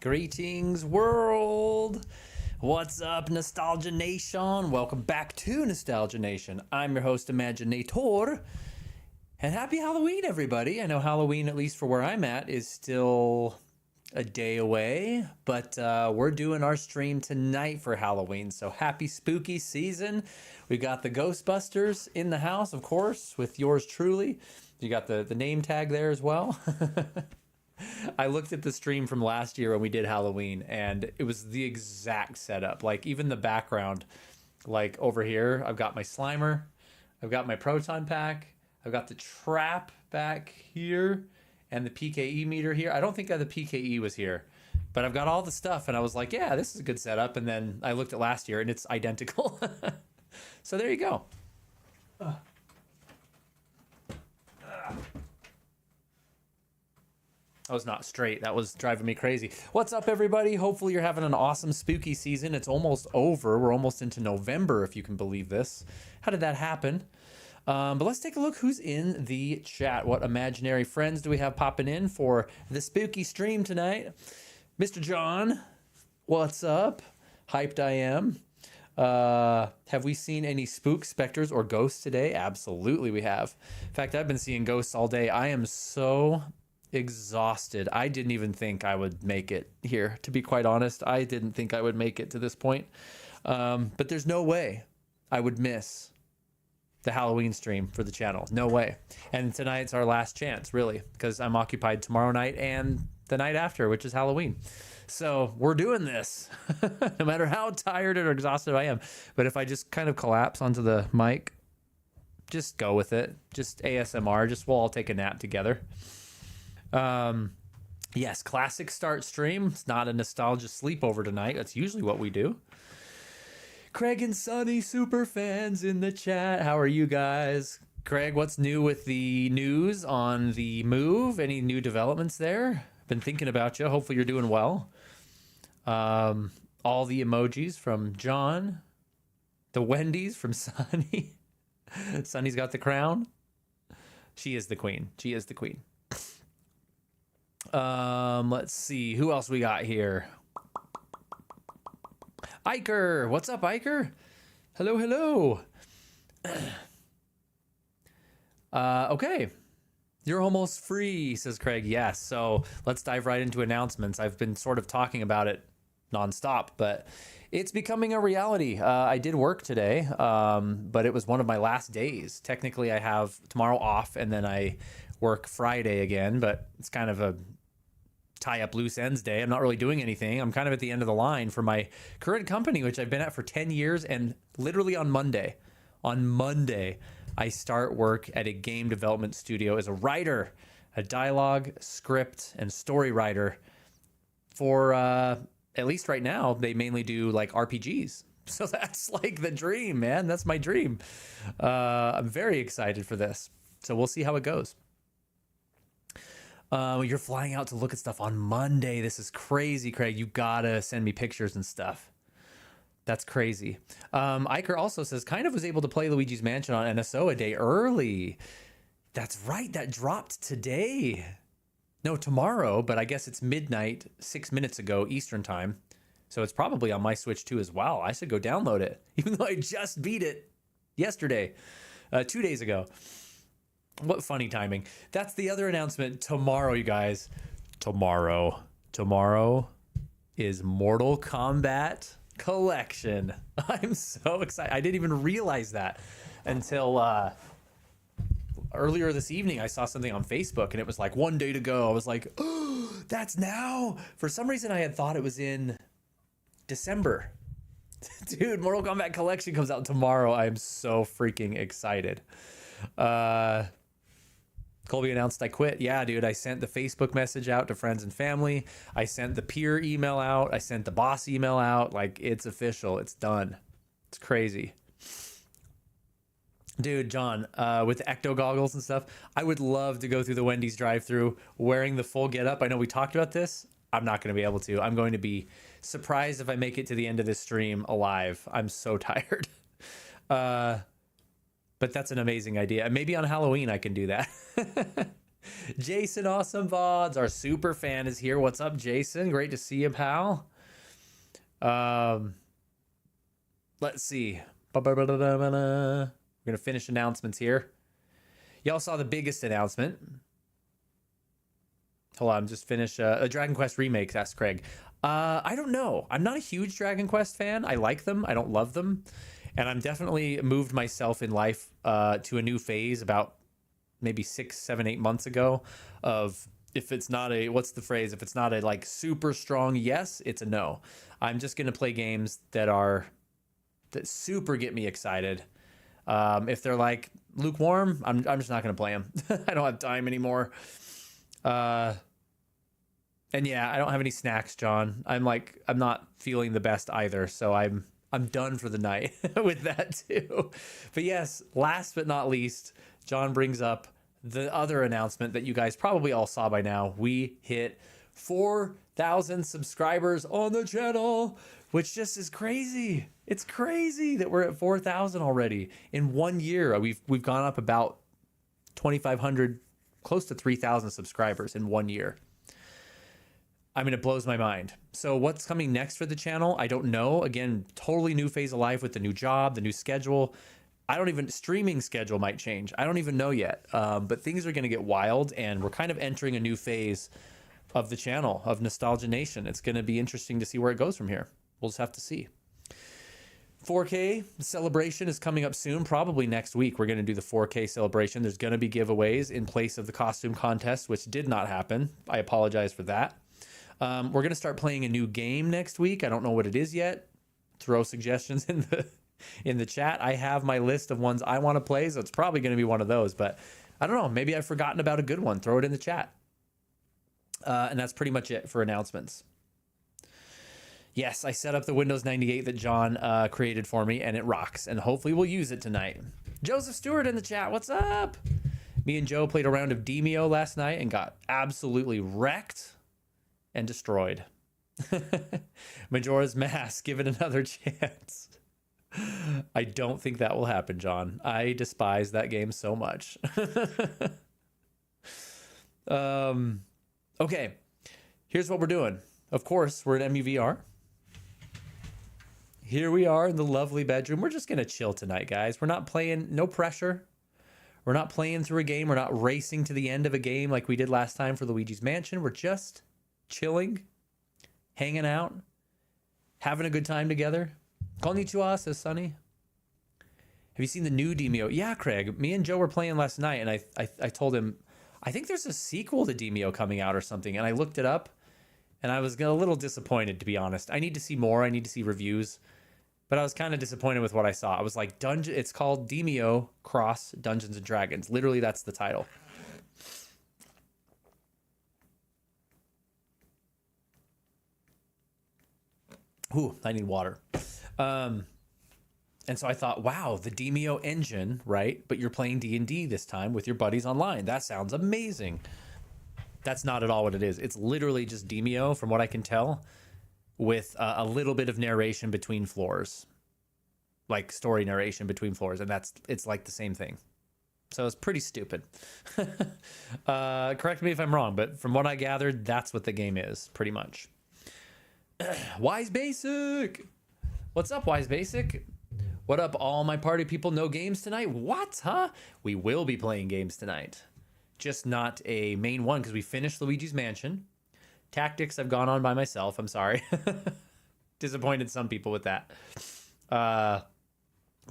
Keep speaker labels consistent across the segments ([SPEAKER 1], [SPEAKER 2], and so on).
[SPEAKER 1] Greetings, world. What's up, Nostalgia Nation? Welcome back to Nostalgia Nation. I'm your host, Imaginator. And happy Halloween, everybody. I know Halloween, at least for where I'm at, is still a day away, but we're doing our stream tonight for Halloween. So happy spooky season. We got the Ghostbusters in the house, of course, with yours truly. You got the name tag there as well. I looked at the stream from last year when we did Halloween, and it was the exact setup. Like, even the background, like over here, I've got my Slimer, I've got my Proton Pack, I've got the trap back here, and the PKE meter here. I don't think the PKE was here, but I've got all the stuff, and I was like, yeah, this is a good setup. And then I looked at last year, and it's identical. So there you go. I was not straight. That was driving me crazy. What's up, everybody? Hopefully you're having an awesome spooky season. It's almost over. We're almost into November, if you can believe this. How did that happen? But let's take a look who's in the chat. What imaginary friends do we have popping in for the spooky stream tonight? Mr. John, what's up? Hyped I am. Have we seen any spooks, specters, or ghosts today? Absolutely we have. In fact, I've been seeing ghosts all day. I am so exhausted. I didn't even think I would make it here, to be quite honest. I didn't think I would make it to this point. But there's no way I would miss the Halloween stream for the channel. No way. And tonight's our last chance, really, because I'm occupied tomorrow night and the night after, which is Halloween. So we're doing this, no matter how tired or exhausted I am. But if I just kind of collapse onto the mic, just go with it. Just ASMR. Just we'll all take a nap together. Yes, classic start stream. It's not a nostalgia sleepover tonight. That's usually what we do. Craig and Sunny super fans in the chat. How are you guys? Craig, what's new with the news on the move? Any new developments there? Been thinking about you. Hopefully you're doing well. All the emojis from John. The Wendy's from Sunny. Sunny's got the crown. She is the queen. She is the queen. Let's see who else we got here. Iker, what's up, Iker? Hello. Okay, you're almost free, says Craig. Yes, so let's dive right into announcements. I've been sort of talking about it nonstop, but it's becoming a reality. I did work today, but it was one of my last days. Technically, I have tomorrow off, and then I work Friday again, but it's kind of a tie up loose ends day. I'm not really doing anything. I'm kind of at the end of the line for my current company, which I've been at for 10 years. And literally on Monday, I start work at a game development studio as a writer, a dialogue, script, and story writer for, at least right now, they mainly do like RPGs. So that's like the dream, man. That's my dream. I'm very excited for this. So we'll see how it goes. You're flying out to look at stuff on Monday. This is crazy, Craig. You gotta send me pictures and stuff. That's crazy. Iker also says, kind of was able to play Luigi's Mansion on NSO a day early. That's right. That dropped today. No, tomorrow, but I guess it's midnight, 6 minutes ago, Eastern time. So it's probably on my Switch too as well. I should go download it, even though I just beat it yesterday, 2 days ago. What funny timing. That's the other announcement. Tomorrow, you guys. Tomorrow is Mortal Kombat Collection. I'm so excited. I didn't even realize that until earlier this evening. I saw something on Facebook and it was like 1 day to go. I was like, oh, that's now. For some reason, I had thought it was in December. Dude, Mortal Kombat Collection comes out tomorrow. I am so freaking excited. Colby announced I quit. Yeah, dude, I sent the Facebook message out to friends and family. I sent the peer email out. I sent the boss email out. Like, it's official. It's done. It's crazy. Dude, John, with the ecto goggles and stuff, I would love to go through the Wendy's drive-thru wearing the full get-up. I know we talked about this. I'm not going to be able to. I'm going to be surprised if I make it to the end of this stream alive. I'm so tired. But that's an amazing idea. Maybe on Halloween I can do that. Jason Awesome VODs, our super fan, is here. What's up, Jason? Great to see you, pal. Let's see. We're gonna finish announcements here. Y'all saw the biggest announcement. Hold on, just finish a Dragon Quest remake, asked Craig. I don't know. I'm not a huge Dragon Quest fan. I like them. I don't love them. And I'm definitely moved myself in life to a new phase about maybe 6, 7, 8 months ago of if it's not a, what's the phrase? If it's not a like super strong yes, it's a no. I'm just going to play games that super get me excited. If they're like lukewarm, I'm just not going to play them. I don't have time anymore. And yeah, I don't have any snacks, John. I'm not feeling the best either. So I'm done for the night with that too. But yes, last but not least, John brings up the other announcement that you guys probably all saw by now. We hit 4,000 subscribers on the channel, which just is crazy. It's crazy that we're at 4,000 already in 1 year. We've gone up about 2,500, close to 3,000 subscribers in 1 year. I mean, it blows my mind. So what's coming next for the channel? I don't know. Again, totally new phase of life with the new job, the new schedule. Streaming schedule might change. I don't even know yet. But things are going to get wild, and we're kind of entering a new phase of the channel, of Nostalgia Nation. It's going to be interesting to see where it goes from here. We'll just have to see. 4K celebration is coming up soon, probably next week. We're going to do the 4K celebration. There's going to be giveaways in place of the costume contest, which did not happen. I apologize for that. We're going to start playing a new game next week. I don't know what it is yet. Throw suggestions in the chat. I have my list of ones I want to play, so it's probably going to be one of those. But I don't know. Maybe I've forgotten about a good one. Throw it in the chat. And that's pretty much it for announcements. Yes, I set up the Windows 98 that John created for me, and it rocks. And hopefully we'll use it tonight. Joseph Stewart in the chat. What's up? Me and Joe played a round of Demio last night and got absolutely wrecked and destroyed. Majora's Mask, give it another chance. I don't think that will happen, John. I despise that game so much. Okay, here's what we're doing. Of course, we're at MUVR. Here we are in the lovely bedroom. We're just going to chill tonight, guys. We're not playing, no pressure. We're not playing through a game. We're not racing to the end of a game like we did last time for Luigi's Mansion. We're just chilling, hanging out, having a good time together. Konnichiwa, says Sunny. Have you seen the new Demio? Yeah, Craig. Me and Joe were playing last night, and I told him, I think there's a sequel to Demio coming out or something. And I looked it up, and I was a little disappointed, to be honest. I need to see more. I need to see reviews. But I was kind of disappointed with what I saw. I was like, it's called Demio Cross Dungeons and Dragons. Literally, that's the title. Ooh, I need water. And so I thought, wow, the Demio engine, right? But you're playing D&D this time with your buddies online. That sounds amazing. That's not at all what it is. It's literally just Demio, from what I can tell, with a little bit of narration between floors. Like story narration between floors. And it's like the same thing. So it's pretty stupid. Correct me if I'm wrong, but from what I gathered, that's what the game is, pretty much. Wise Basic. What's up, Wise Basic? What up, all my party people? No games tonight? What, huh? We will be playing games tonight. Just not a main one, because we finished Luigi's Mansion. Tactics I've gone on by myself. I'm sorry. Disappointed some people with that. But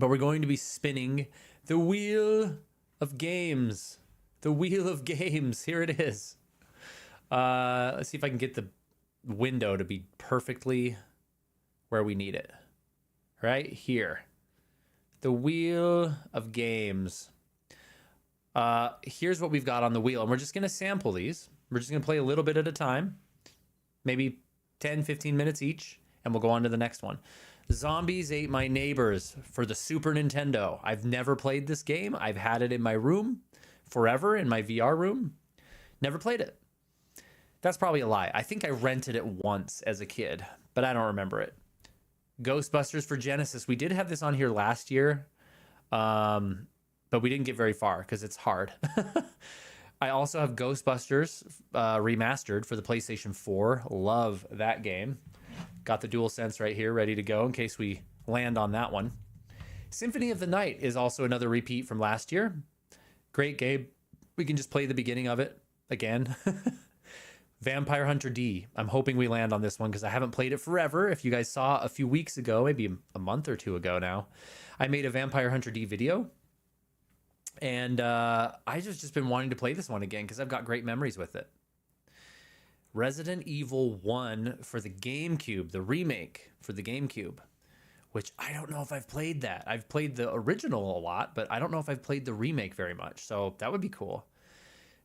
[SPEAKER 1] we're going to be spinning the Wheel of Games. The Wheel of Games. Here it is. Let's see if I can get the window to be perfectly where we need it. Right here. The Wheel of Games. Here's what we've got on the wheel. And we're just going to sample these. We're just going to play a little bit at a time. Maybe 10, 15 minutes each. And we'll go on to the next one. Zombies Ate My Neighbors for the Super Nintendo. I've never played this game. I've had it in my room forever, in my VR room. Never played it. That's probably a lie. I think I rented it once as a kid, but I don't remember it. Ghostbusters for Genesis. We did have this on here last year, but we didn't get very far because it's hard. I also have Ghostbusters remastered for the PlayStation 4. Love that game. Got the DualSense right here, ready to go in case we land on that one. Symphony of the Night is also another repeat from last year. Great game. We can just play the beginning of it again. Vampire Hunter D. I'm hoping we land on this one because I haven't played it forever. If you guys saw a few weeks ago, maybe a month or two ago now, I made a Vampire Hunter D video. And I just been wanting to play this one again because I've got great memories with it. Resident Evil 1 for the GameCube, the remake for the GameCube, which I don't know if I've played that. I've played the original a lot, but I don't know if I've played the remake very much. So that would be cool.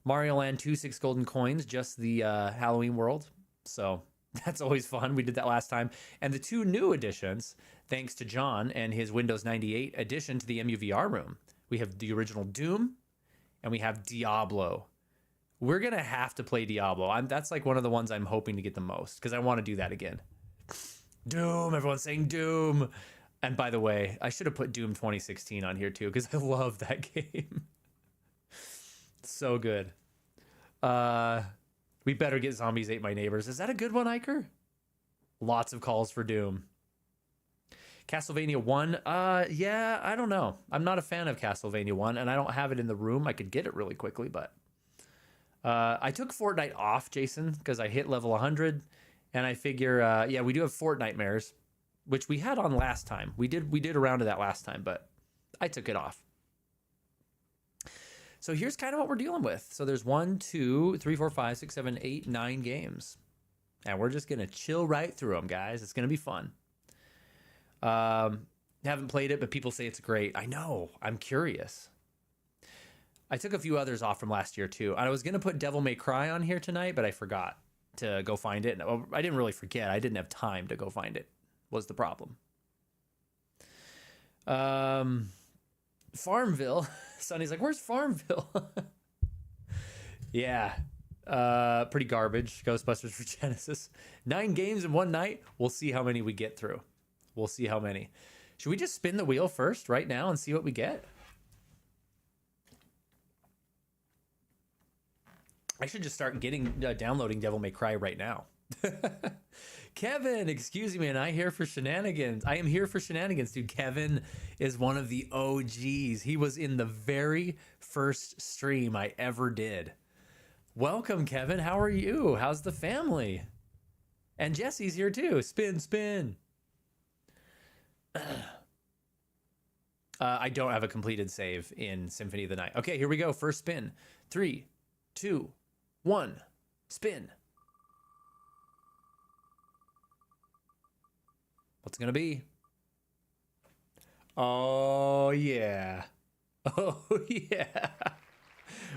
[SPEAKER 1] Mario Land 2, 6 golden coins, just the Halloween world. So that's always fun. We did that last time. And the 2 new additions, thanks to John and his Windows 98 addition to the MUVR room. We have the original Doom, and we have Diablo. We're going to have to play Diablo. That's like one of the ones I'm hoping to get the most, because I want to do that again. Doom, everyone's saying Doom. And by the way, I should have put Doom 2016 on here too, because I love that game. So good. We better get Zombies Ate My Neighbors. Is that a good one, Iker? Lots of calls for Doom. Castlevania 1, yeah, I don't know. I'm not a fan of Castlevania 1, and I don't have it in the room. I could get it really quickly, but I took Fortnite off, Jason, because I hit level 100, and I figure, yeah, we do have Fortnitemares, which we had on last time. We did a round of that last time, but I took it off. So here's kind of what we're dealing with. So there's 1, 2, 3, 4, 5, 6, 7, 8, 9 games, and we're just gonna chill right through them, guys. It's gonna be fun. Haven't played it, but people say it's great. I know. I'm curious. I took a few others off from last year too. I was going to put Devil May Cry on here tonight, but I forgot to go find it. I didn't really forget. I didn't have time to go find it was the problem. Farmville. Sonny's like, where's Farmville? Yeah. Pretty garbage. Ghostbusters for Genesis. 9 games in one night. We'll see how many we get through. We'll see how many. Should we just spin the wheel first right now and see what we get? I should just start downloading Devil May Cry right now. Kevin, excuse me, and I am here for shenanigans, dude. Kevin is one of the OGs. He was in the very first stream I ever did. Welcome, Kevin. How are you? How's the family? And Jesse's here too. Spin, spin. I don't have a completed save in Symphony of the Night. Okay, here we go. First spin. 3, 2, 1. Spin. What's it gonna be? Oh yeah. Oh yeah.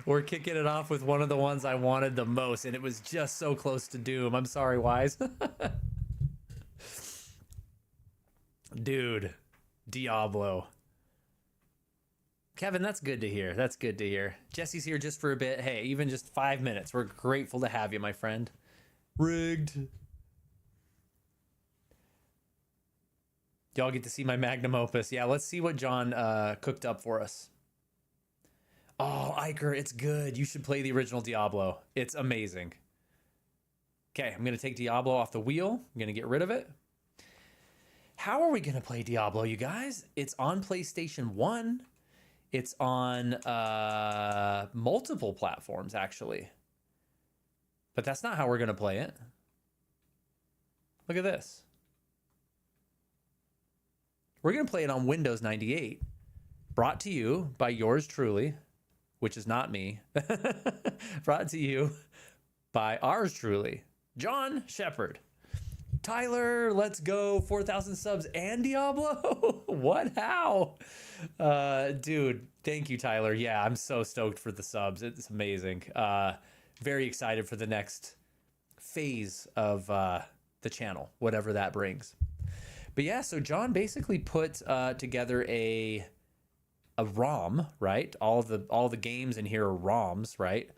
[SPEAKER 1] We're kicking it off with one of the ones I wanted the most, and it was just so close to Doom. I'm sorry, Wise. Dude, Diablo. Kevin, that's good to hear. That's good to hear. Jesse's here just for a bit. Hey, even just 5 minutes. We're grateful to have you, my friend. Rigged. Y'all get to see my magnum opus. Yeah, let's see what John cooked up for us. Oh, Iker, it's good. You should play the original Diablo. It's amazing. Okay, I'm going to take Diablo off the wheel. I'm going to get rid of it. How are we going to play Diablo, you guys? It's on PlayStation 1. It's on multiple platforms, actually. But that's not how we're going to play it. Look at this. We're going to play it on Windows 98. Brought to you by yours truly, which is not me. Brought to you by ours truly, John Shepard. Tyler, let's go. 4,000 subs and Diablo? What? How? Dude, thank you, Tyler. Yeah, I'm so stoked for the subs. It's amazing. Very excited for the next phase of the channel, whatever that brings. But yeah, so John basically put together a ROM, right? All the games in here are ROMs, right?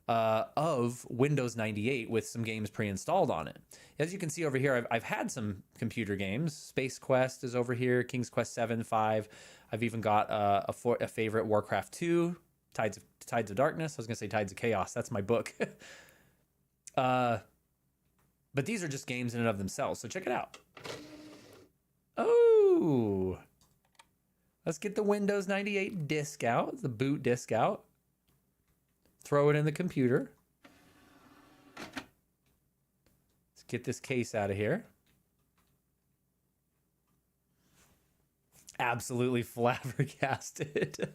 [SPEAKER 1] Of Windows 98 with some games pre-installed on it. As you can see over here, I've had some computer games. Space Quest is over here, King's Quest 7, 5. I've even got a favorite, Warcraft 2, Tides of Darkness. I was gonna say Tides of Chaos. That's my book. But these are just games in and of themselves. So check it out. Oh, let's get the Windows 98 disk out, the boot disk out. Throw it in the computer. Let's get this case out of here. Absolutely flabbergasted.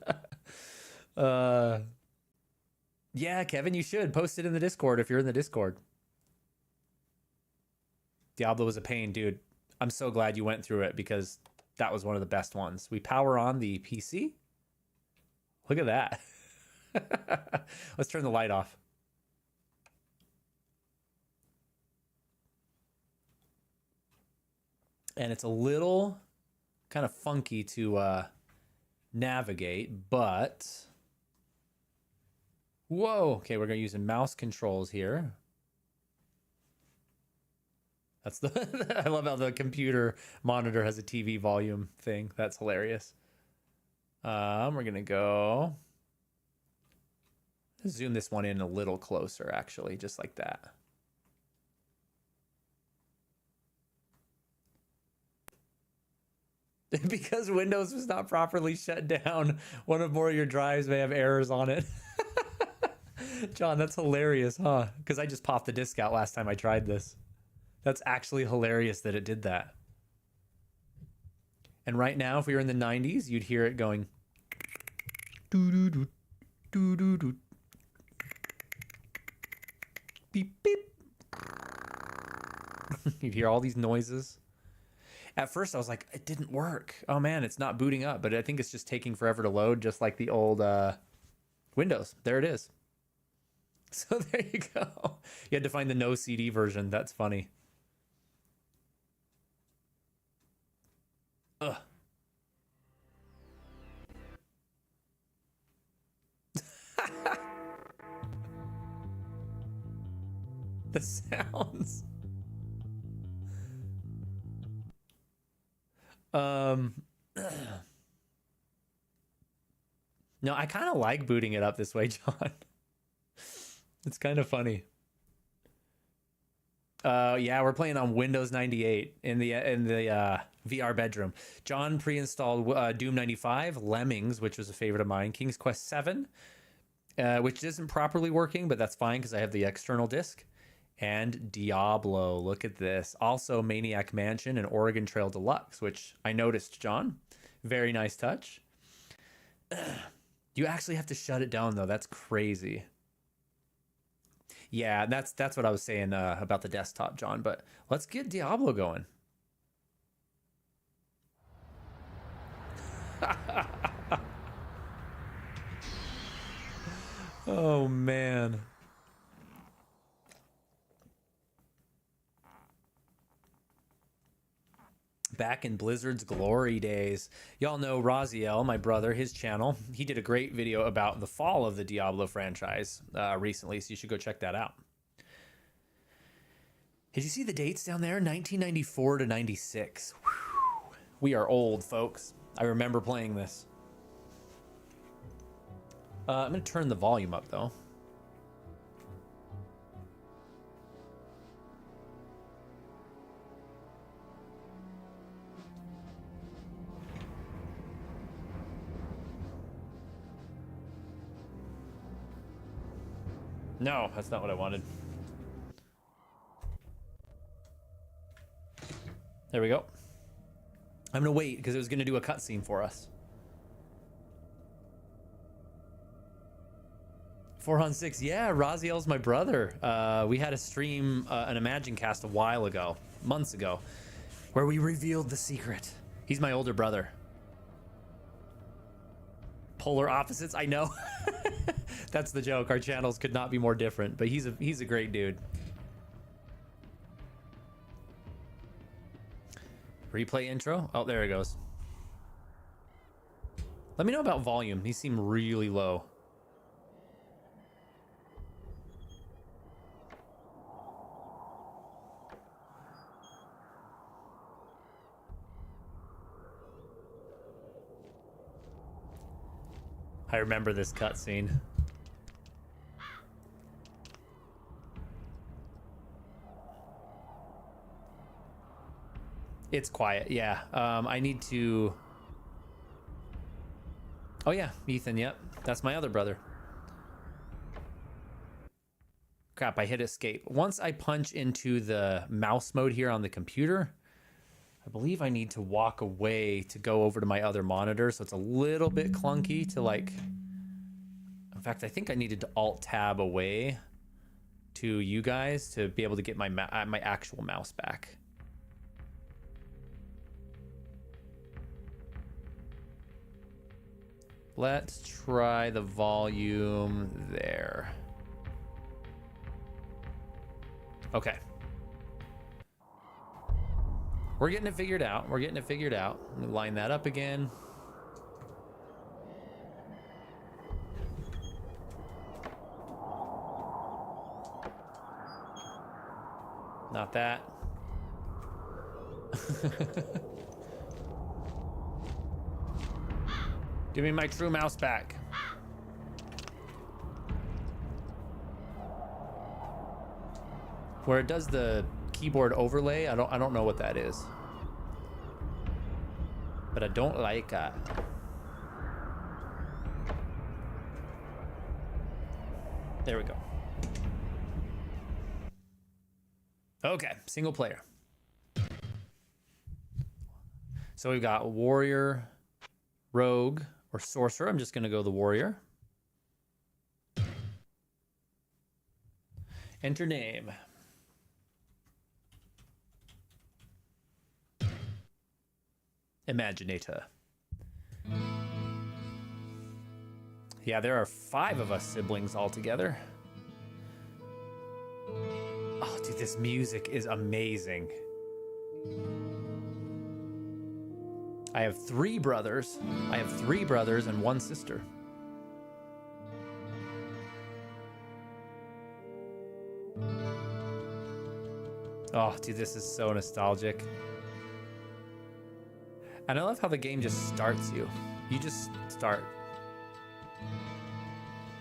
[SPEAKER 1] Yeah, Kevin, you should post it in the Discord if you're in the Discord. Diablo was a pain, dude. I'm so glad you went through it because that was one of the best ones. We power on the PC. Look at that. Let's turn the light off. And it's a little kind of funky to navigate, but whoa. Okay, we're gonna use mouse controls here. That's the I love how the computer monitor has a TV volume thing. That's hilarious. We're gonna go zoom this one in a little closer, actually, just like that. Because Windows was not properly shut down, one or more of your drives may have errors on it. John, that's hilarious, huh? Because I just popped the disk out last time I tried this. That's actually hilarious that it did that. And right now, if we were in the 90s, you'd hear it going doo-doo-doo, doo-doo-doo. Beep, beep. You'd hear all these noises. At first, I was like, it didn't work. Oh, man, it's not booting up. But I think it's just taking forever to load, just like the old Windows. There it is. So there you go. You had to find the no CD version. That's funny. Ugh. The sounds. No, I kind of like booting it up this way, John. It's kind of funny. Yeah, we're playing on Windows 98 in the VR bedroom. John pre-installed Doom 95, Lemmings, which was a favorite of mine, King's Quest 7, which isn't properly working, but that's fine because I have the external disc, and Diablo. Look at this. Also, Maniac Mansion and Oregon Trail Deluxe, which I noticed, John. Very nice touch. You actually have to shut it down, though. That's crazy. Yeah, that's what I was saying about the desktop, John. But let's get Diablo going. Oh, man. Back in Blizzard's glory days. Y'all know Raziel, my brother, his channel. He did a great video about the fall of the Diablo franchise recently, so you should go check that out. Did you see the dates down there? 1994 to 96. Whew. We are old, folks. I remember playing this. I'm going to turn the volume up, though. No, that's not what I wanted. There we go. I'm gonna wait because it was gonna do a cutscene for us. 4on6, yeah, Raziel's my brother. We had a stream, an Imagine Cast a while ago, months ago, where we revealed the secret. He's my older brother. Polar opposites, I know. That's the joke. Our channels could not be more different, but he's a great dude. Replay intro. Oh, there it goes. Let me know about volume. These seem really low. I remember this cutscene. It's quiet, yeah. I need to... Oh yeah, Ethan, yep. That's my other brother. Crap, I hit escape. Once I punch into the mouse mode here on the computer, I believe I need to walk away to go over to my other monitor, so it's a little bit clunky to like... In fact, I think I needed to Alt-Tab away to you guys to be able to get my actual mouse back. Let's try the volume there. Okay. We're getting it figured out. We're getting it figured out. Let me line that up again. Not that. Give me my true mouse back. Where it does the keyboard overlay, I don't know what that is. But I don't like that. There we go. Okay, single player. So we've got warrior, rogue, or sorcerer. I'm just going to go the warrior. Enter name. Imaginator. Yeah, there are 5 of us siblings altogether. Oh, dude, this music is amazing. I have 3 brothers. I have 3 brothers and 1 sister. Oh, dude, this is so nostalgic. And I love how the game just starts you. You just start.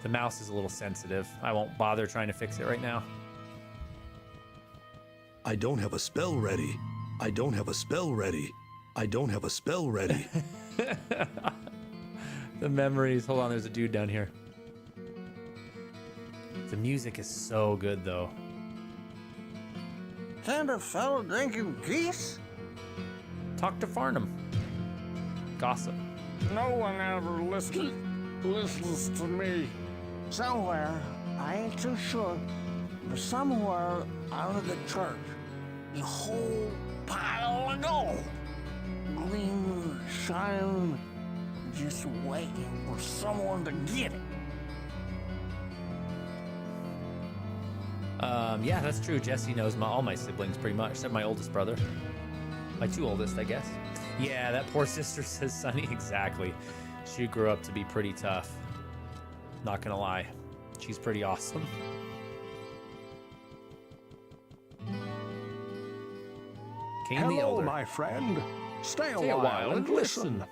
[SPEAKER 1] The mouse is a little sensitive. I won't bother trying to fix it right now.
[SPEAKER 2] I don't have a spell ready. I don't have a spell ready. I don't have a spell ready.
[SPEAKER 1] The memories. Hold on, there's a dude down here. The music is so good, though.
[SPEAKER 3] Can't a fellow drinking geese?
[SPEAKER 1] Talk to Farnham. Gossip.
[SPEAKER 3] No one ever listens to me. Somewhere, I ain't too sure, but somewhere out of the church, a whole pile of gold. Gleaming, shining, just waiting for someone to get it.
[SPEAKER 1] Yeah, that's true. Jesse knows all my siblings pretty much, except my oldest brother. My 2 oldest, I guess. Yeah, that poor sister, says Sunny. Exactly. She grew up to be pretty tough. Not gonna lie. She's pretty awesome. Cain the
[SPEAKER 4] Hello,
[SPEAKER 1] Elder.
[SPEAKER 4] my friend. Stay a while and listen.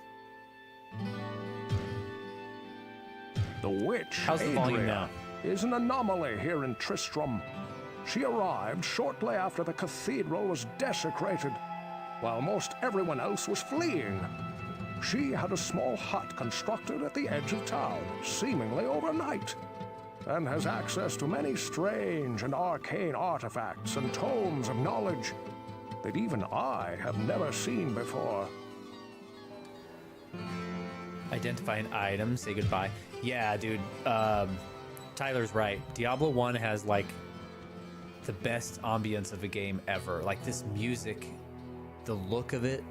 [SPEAKER 4] The witch,
[SPEAKER 1] How's the volume
[SPEAKER 4] Adria,
[SPEAKER 1] now?
[SPEAKER 4] is an anomaly here in Tristram. She arrived shortly after the cathedral was desecrated, while most everyone else was fleeing. She had a small hut constructed at the edge of town, seemingly overnight, and has access to many strange and arcane artifacts and tomes of knowledge that even I have never seen before.
[SPEAKER 1] Identify an item, say goodbye. Yeah, dude. Tyler's right. Diablo 1 has like the best ambience of a game ever. Like this music, the look of it,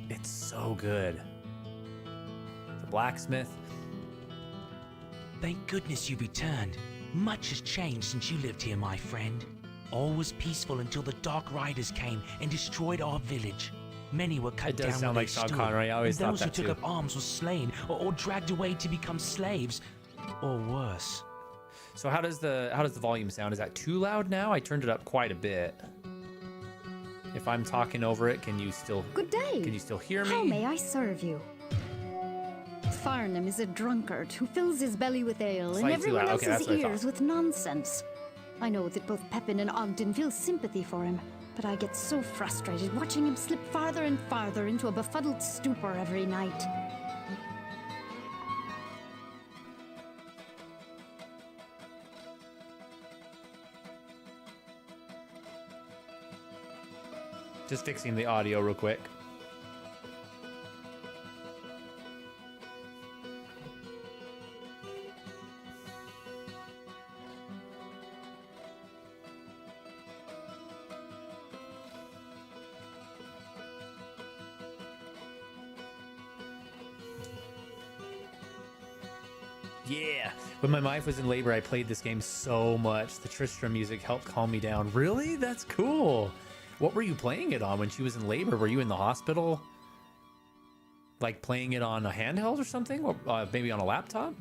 [SPEAKER 1] it's so good. The blacksmith.
[SPEAKER 5] Thank goodness you returned. Much has changed since you lived here, my friend. All was peaceful until the Dark Riders came and destroyed our village. Many were cut
[SPEAKER 1] It does
[SPEAKER 5] down
[SPEAKER 1] sound
[SPEAKER 5] where
[SPEAKER 1] like
[SPEAKER 5] they
[SPEAKER 1] Sean
[SPEAKER 5] stood,
[SPEAKER 1] Connery. I always
[SPEAKER 5] and
[SPEAKER 1] thought
[SPEAKER 5] those
[SPEAKER 1] that
[SPEAKER 5] who took
[SPEAKER 1] too.
[SPEAKER 5] up arms were slain or dragged away to become slaves, or worse.
[SPEAKER 1] So how does the volume sound? Is that too loud now? I turned it up quite a bit. If I'm talking over it, can you still
[SPEAKER 6] Good day.
[SPEAKER 1] Can you still hear me?
[SPEAKER 6] How may I serve you? Farnham is a drunkard who fills his belly with ale and
[SPEAKER 1] Slightly too
[SPEAKER 6] everyone
[SPEAKER 1] loud. Okay,
[SPEAKER 6] else's
[SPEAKER 1] that's what I
[SPEAKER 6] ears
[SPEAKER 1] thought.
[SPEAKER 6] with nonsense. I know that both Pepin and Ogden feel sympathy for him, but I get so frustrated watching him slip farther and farther into a befuddled stupor every night.
[SPEAKER 1] Just fixing the audio real quick. Yeah, when my wife was in labor, I played this game so much. The Tristram music helped calm me down. Really? That's cool. What were you playing it on when she was in labor? Were you in the hospital? Like playing it on a handheld or something? Or maybe on a laptop?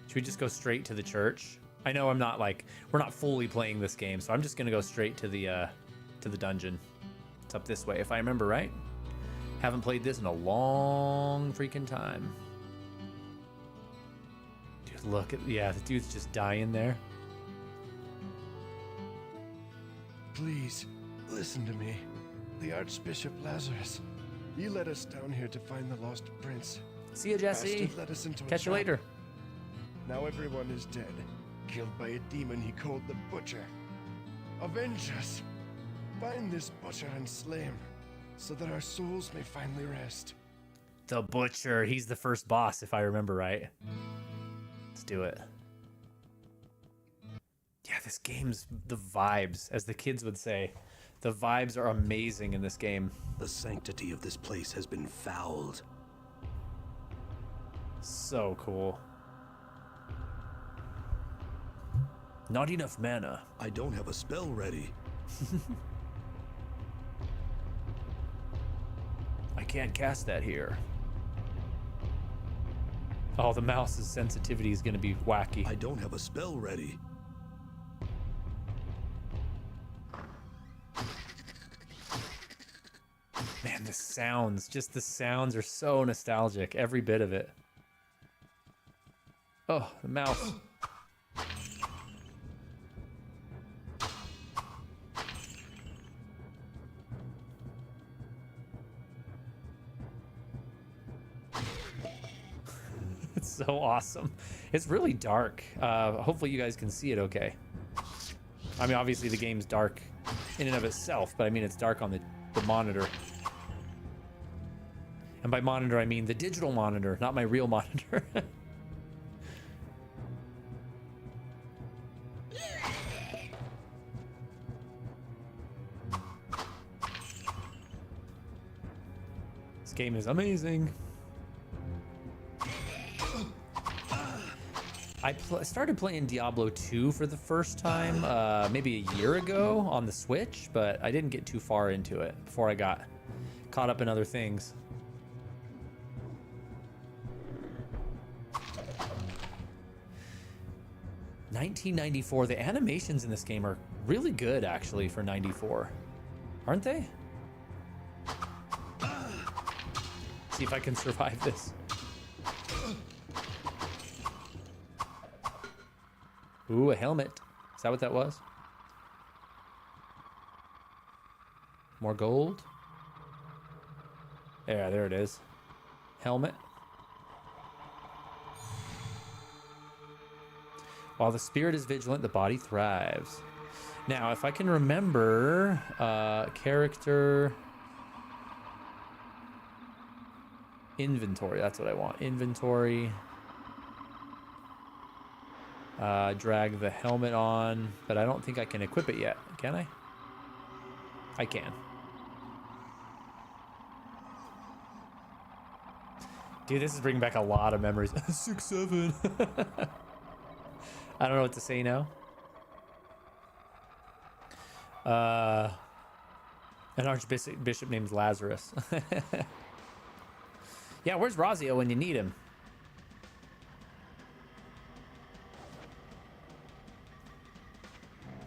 [SPEAKER 1] Should we just go straight to the church? I know I'm not like, we're not fully playing this game, so I'm just gonna go straight to the dungeon. It's up this way, if I remember right. Haven't played this in a long freaking time. Dude, look at, yeah, the dude's just dying there.
[SPEAKER 7] Please, listen to me. The Archbishop Lazarus. He led us down here to find the lost prince.
[SPEAKER 1] See ya, Jesse.
[SPEAKER 7] Bastard led us into a
[SPEAKER 1] Catch you
[SPEAKER 7] trap.
[SPEAKER 1] later.
[SPEAKER 7] Now everyone is dead, killed by a demon he called the Butcher. Avenge us. Find this Butcher and slay him, so that our souls may finally rest.
[SPEAKER 1] The Butcher. He's the first boss, if I remember right. Let's do it. Yeah, this game's the vibes, as the kids would say. The vibes are amazing in this game.
[SPEAKER 2] The sanctity of this place has been fouled.
[SPEAKER 1] So cool. Not enough mana.
[SPEAKER 2] I don't have a spell ready.
[SPEAKER 1] I can't cast that here. Oh, the mouse's sensitivity is going to be wacky.
[SPEAKER 2] I don't have a spell ready.
[SPEAKER 1] Man, the sounds, just the sounds are so nostalgic. Every bit of it. Oh, the mouse. It's so awesome. It's really dark. Hopefully you guys can see it okay. I mean, obviously the game's dark in and of itself, but I mean, it's dark on the monitor. And by monitor, I mean the digital monitor, not my real monitor. This game is amazing. I started playing Diablo 2 for the first time maybe a year ago on the Switch, but I didn't get too far into it before I got caught up in other things. $1994. The animations in this game are really good, actually, for '94, aren't they? See if I can survive this. Ooh, a helmet. Is that what that was? More gold. Yeah, there it is. Helmet. While the spirit is vigilant, the body thrives. Now, if I can remember, character inventory. That's what I want. Inventory. Drag the helmet on, but I don't think I can equip it yet. Can I? I can. Dude, this is bringing back a lot of memories. 6-7. I don't know what to say now. An archbishop named Lazarus. Yeah, where's Razio when you need him?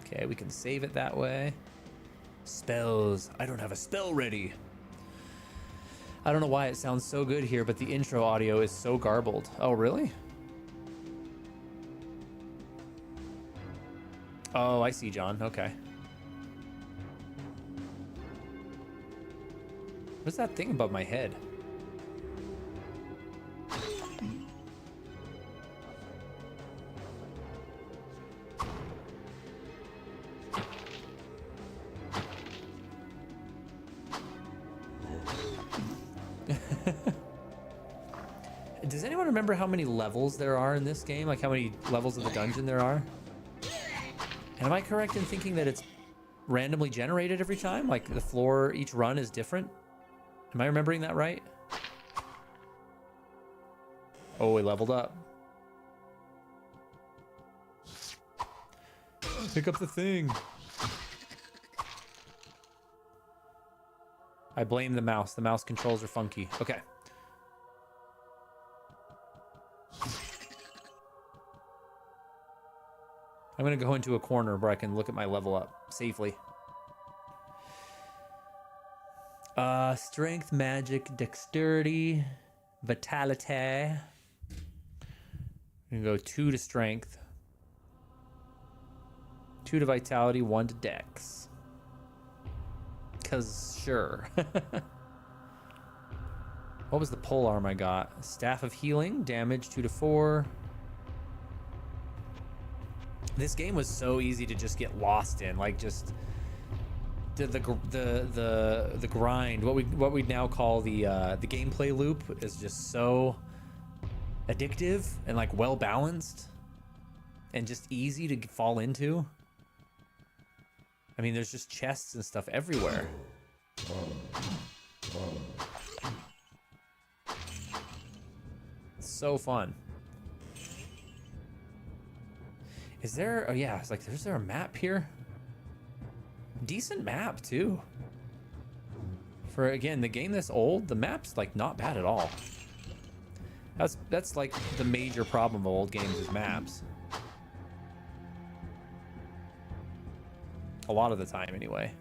[SPEAKER 1] Okay, we can save it that way. Spells. I don't have a spell ready. I don't know why it sounds so good here, but the intro audio is so garbled. Oh, really? Oh, I see, John. Okay. What's that thing above my head? Does anyone remember how many levels there are in this game? Like how many levels of the dungeon there are? And am I correct in thinking that it's randomly generated every time? Like the floor, each run is different? Am I remembering that right? Oh, we leveled up. Pick up the thing. I blame the mouse. The mouse controls are funky. Okay. I'm gonna go into a corner where I can look at my level up safely. Strength, magic, dexterity, vitality. I'm gonna go 2 to strength, 2 to vitality, 1 to dex. Cause sure. What was the pole arm I got? Staff of healing, damage 2 to 4. This game was so easy to just get lost in, like just the grind. What we now call the gameplay loop is just so addictive and like well balanced and just easy to fall into. I mean, there's just chests and stuff everywhere. It's so fun. Is there, oh yeah, it's like, is there a map here? Decent map too. For, again, the game this old, the map's like not bad at all. That's like the major problem of old games is maps. A lot of the time anyway.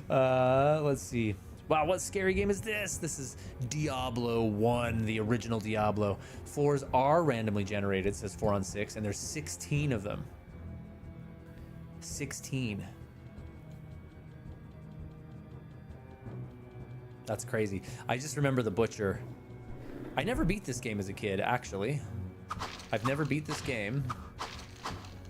[SPEAKER 1] Let's see. Wow, what scary game is this? This is Diablo 1, the original Diablo. Floors are randomly generated, it says 4 on 6, and there's 16 of them. 16. That's crazy. I just remember the Butcher. I never beat this game as a kid, actually. I've never beat this game.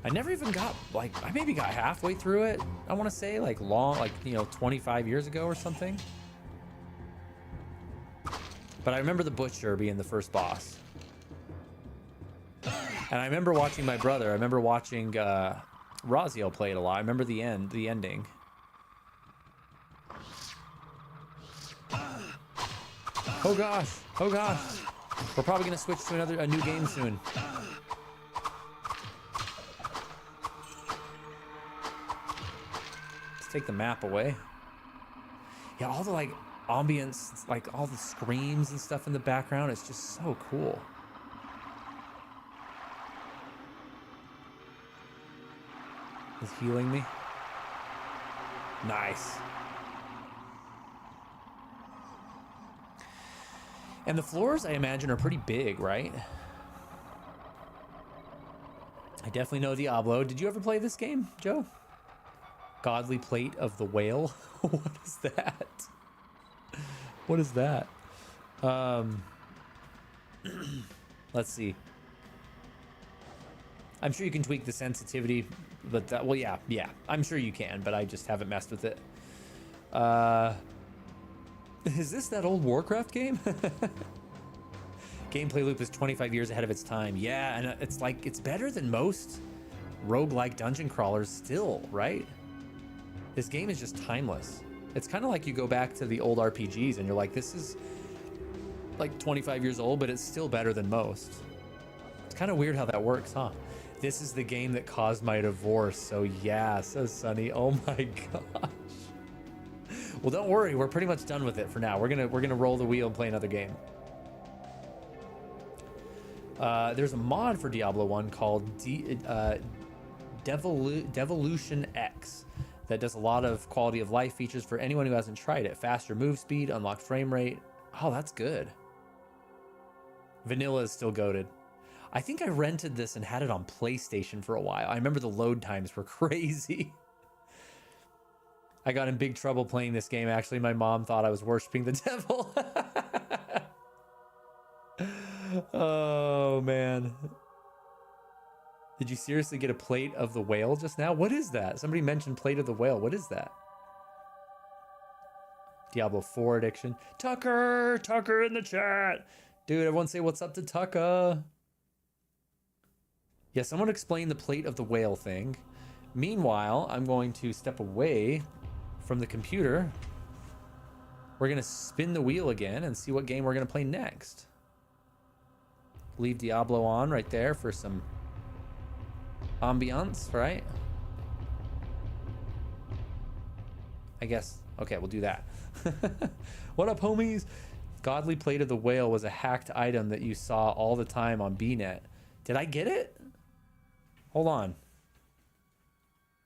[SPEAKER 1] I never even got, like, I maybe got halfway through it, I want to say, like, long, like, you know, 25 years ago or something. But I remember the Butcher being the first boss. And I remember watching my brother, I remember watching Raziel play it a lot. I remember the ending. Oh gosh, oh gosh. We're probably gonna switch to a new game soon. Let's take the map away. Yeah, all the like ambience, like all the screams and stuff in the background, it's just so cool. Is healing me? Nice. And the floors, I imagine, are pretty big, right? I definitely know Diablo. Did you ever play this game, Joe? Godly Plate of the Whale? What is that? What is that? Let's see. I'm sure you can tweak the sensitivity, but that, well, yeah, I'm sure you can, but I just haven't messed with it. Is this that old Warcraft game? Gameplay loop is 25 years ahead of its time. Yeah, and it's like, it's better than most roguelike dungeon crawlers still, right? This game is just timeless. It's kind of like you go back to the old RPGs and you're like, this is like 25 years old, but it's still better than most. It's kind of weird how that works, huh? This is the game that caused my divorce. So yeah, says Sunny. Oh my gosh. Well, don't worry. We're pretty much done with it for now. We're gonna roll the wheel and play another game. There's a mod for Diablo 1 called Devolution X that does a lot of quality of life features for anyone who hasn't tried it. Faster move speed, unlocked frame rate. Oh, that's good. Vanilla is still goated. I think I rented this and had it on PlayStation for a while. I remember the load times were crazy. I got in big trouble playing this game. Actually, my mom thought I was worshiping the devil. Oh, man. Did you seriously get a plate of the whale just now? What is that? Somebody mentioned plate of the whale. What is that? Diablo 4 addiction. Tucker in the chat. Dude, everyone say what's up to Tucker. Yeah, someone explain the plate of the whale thing. Meanwhile, I'm going to step away from the computer. We're going to spin the wheel again and see what game we're going to play next. Leave Diablo on right there for some ambiance, right? I guess. Okay, we'll do that. What up, homies? Godly Plate of the Whale was a hacked item that you saw all the time on BNet. Did I get it? Hold on.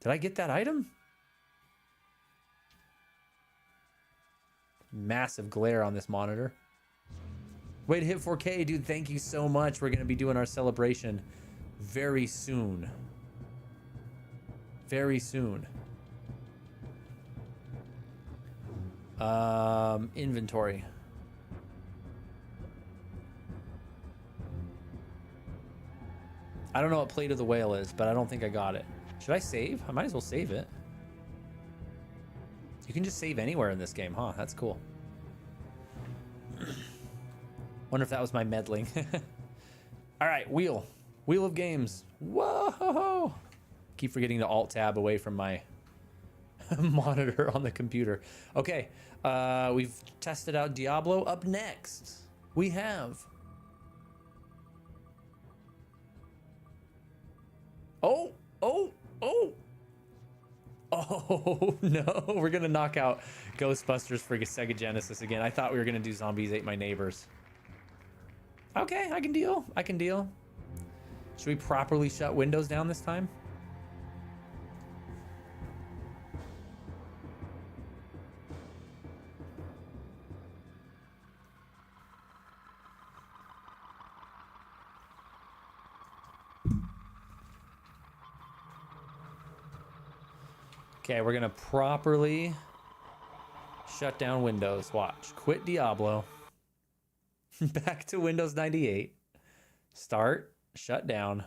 [SPEAKER 1] Did I get that item? Massive glare on this monitor. Way to hit 4K, dude. Thank you so much. We're going to be doing our celebration very soon. Very soon. Inventory. I don't know what Plate of the Whale is, but I don't think I got it. Should I save? I might as well save it. You can just save anywhere in this game, huh? That's cool. Wonder if that was my meddling. All right, wheel. Wheel of games. Whoa! Keep forgetting to alt-tab away from my monitor on the computer. Okay, we've tested out Diablo. Up next, we have... Oh, no. We're going to knock out Ghostbusters for Sega Genesis again. I thought we were going to do Zombies Ate My Neighbors. Okay, I can deal. Should we properly shut Windows down this time? Okay, we're gonna properly shut down Windows. Watch. Quit Diablo. Back to Windows 98. Start. Shut down.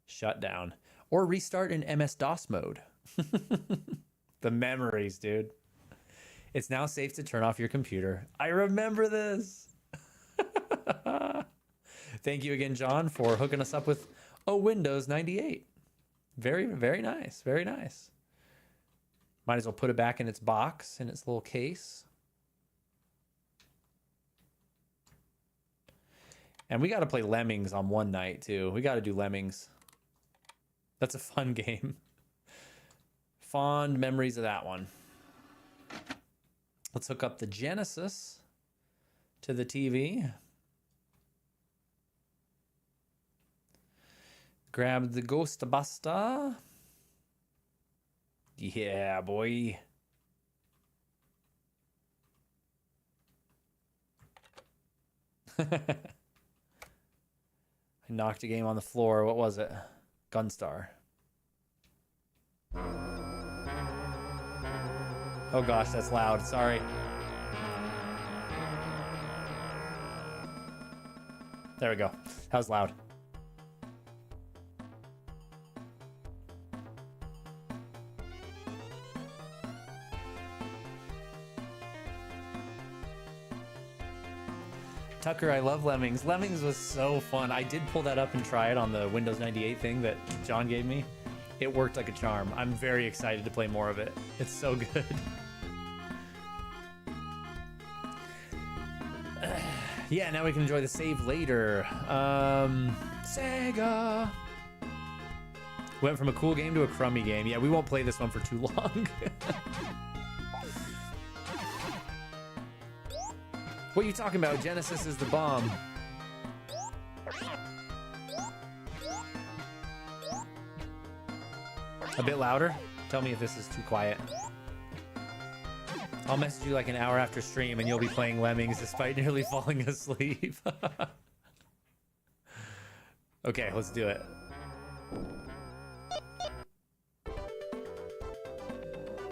[SPEAKER 1] Shut down. Or restart in MS-DOS mode. The memories, dude. It's now safe to turn off your computer. I remember this. Thank you again, John, for hooking us up with a Windows 98. Very, very nice. Very nice. Might as well put it back in its box, in its little case. And we got to play Lemmings on one night, too. We got to do Lemmings. That's a fun game. Fond memories of that one. Let's hook up the Genesis to the TV. Grab the Ghostbuster. Yeah, boy. I knocked a game on the floor. What was it? Gunstar. Oh gosh, that's loud. Sorry. There we go. That was loud. Tucker, I love Lemmings. Lemmings was so fun. I did pull that up and try it on the Windows 98 thing that John gave me. It worked like a charm. I'm very excited to play more of it. It's so good. Yeah, now we can enjoy the save later. Sega. Went from a cool game to a crummy game. Yeah, we won't play this one for too long. What are you talking about? Genesis is the bomb. A bit louder? Tell me if this is too quiet. I'll message you like an hour after stream and you'll be playing Lemmings despite nearly falling asleep. Okay, let's do it.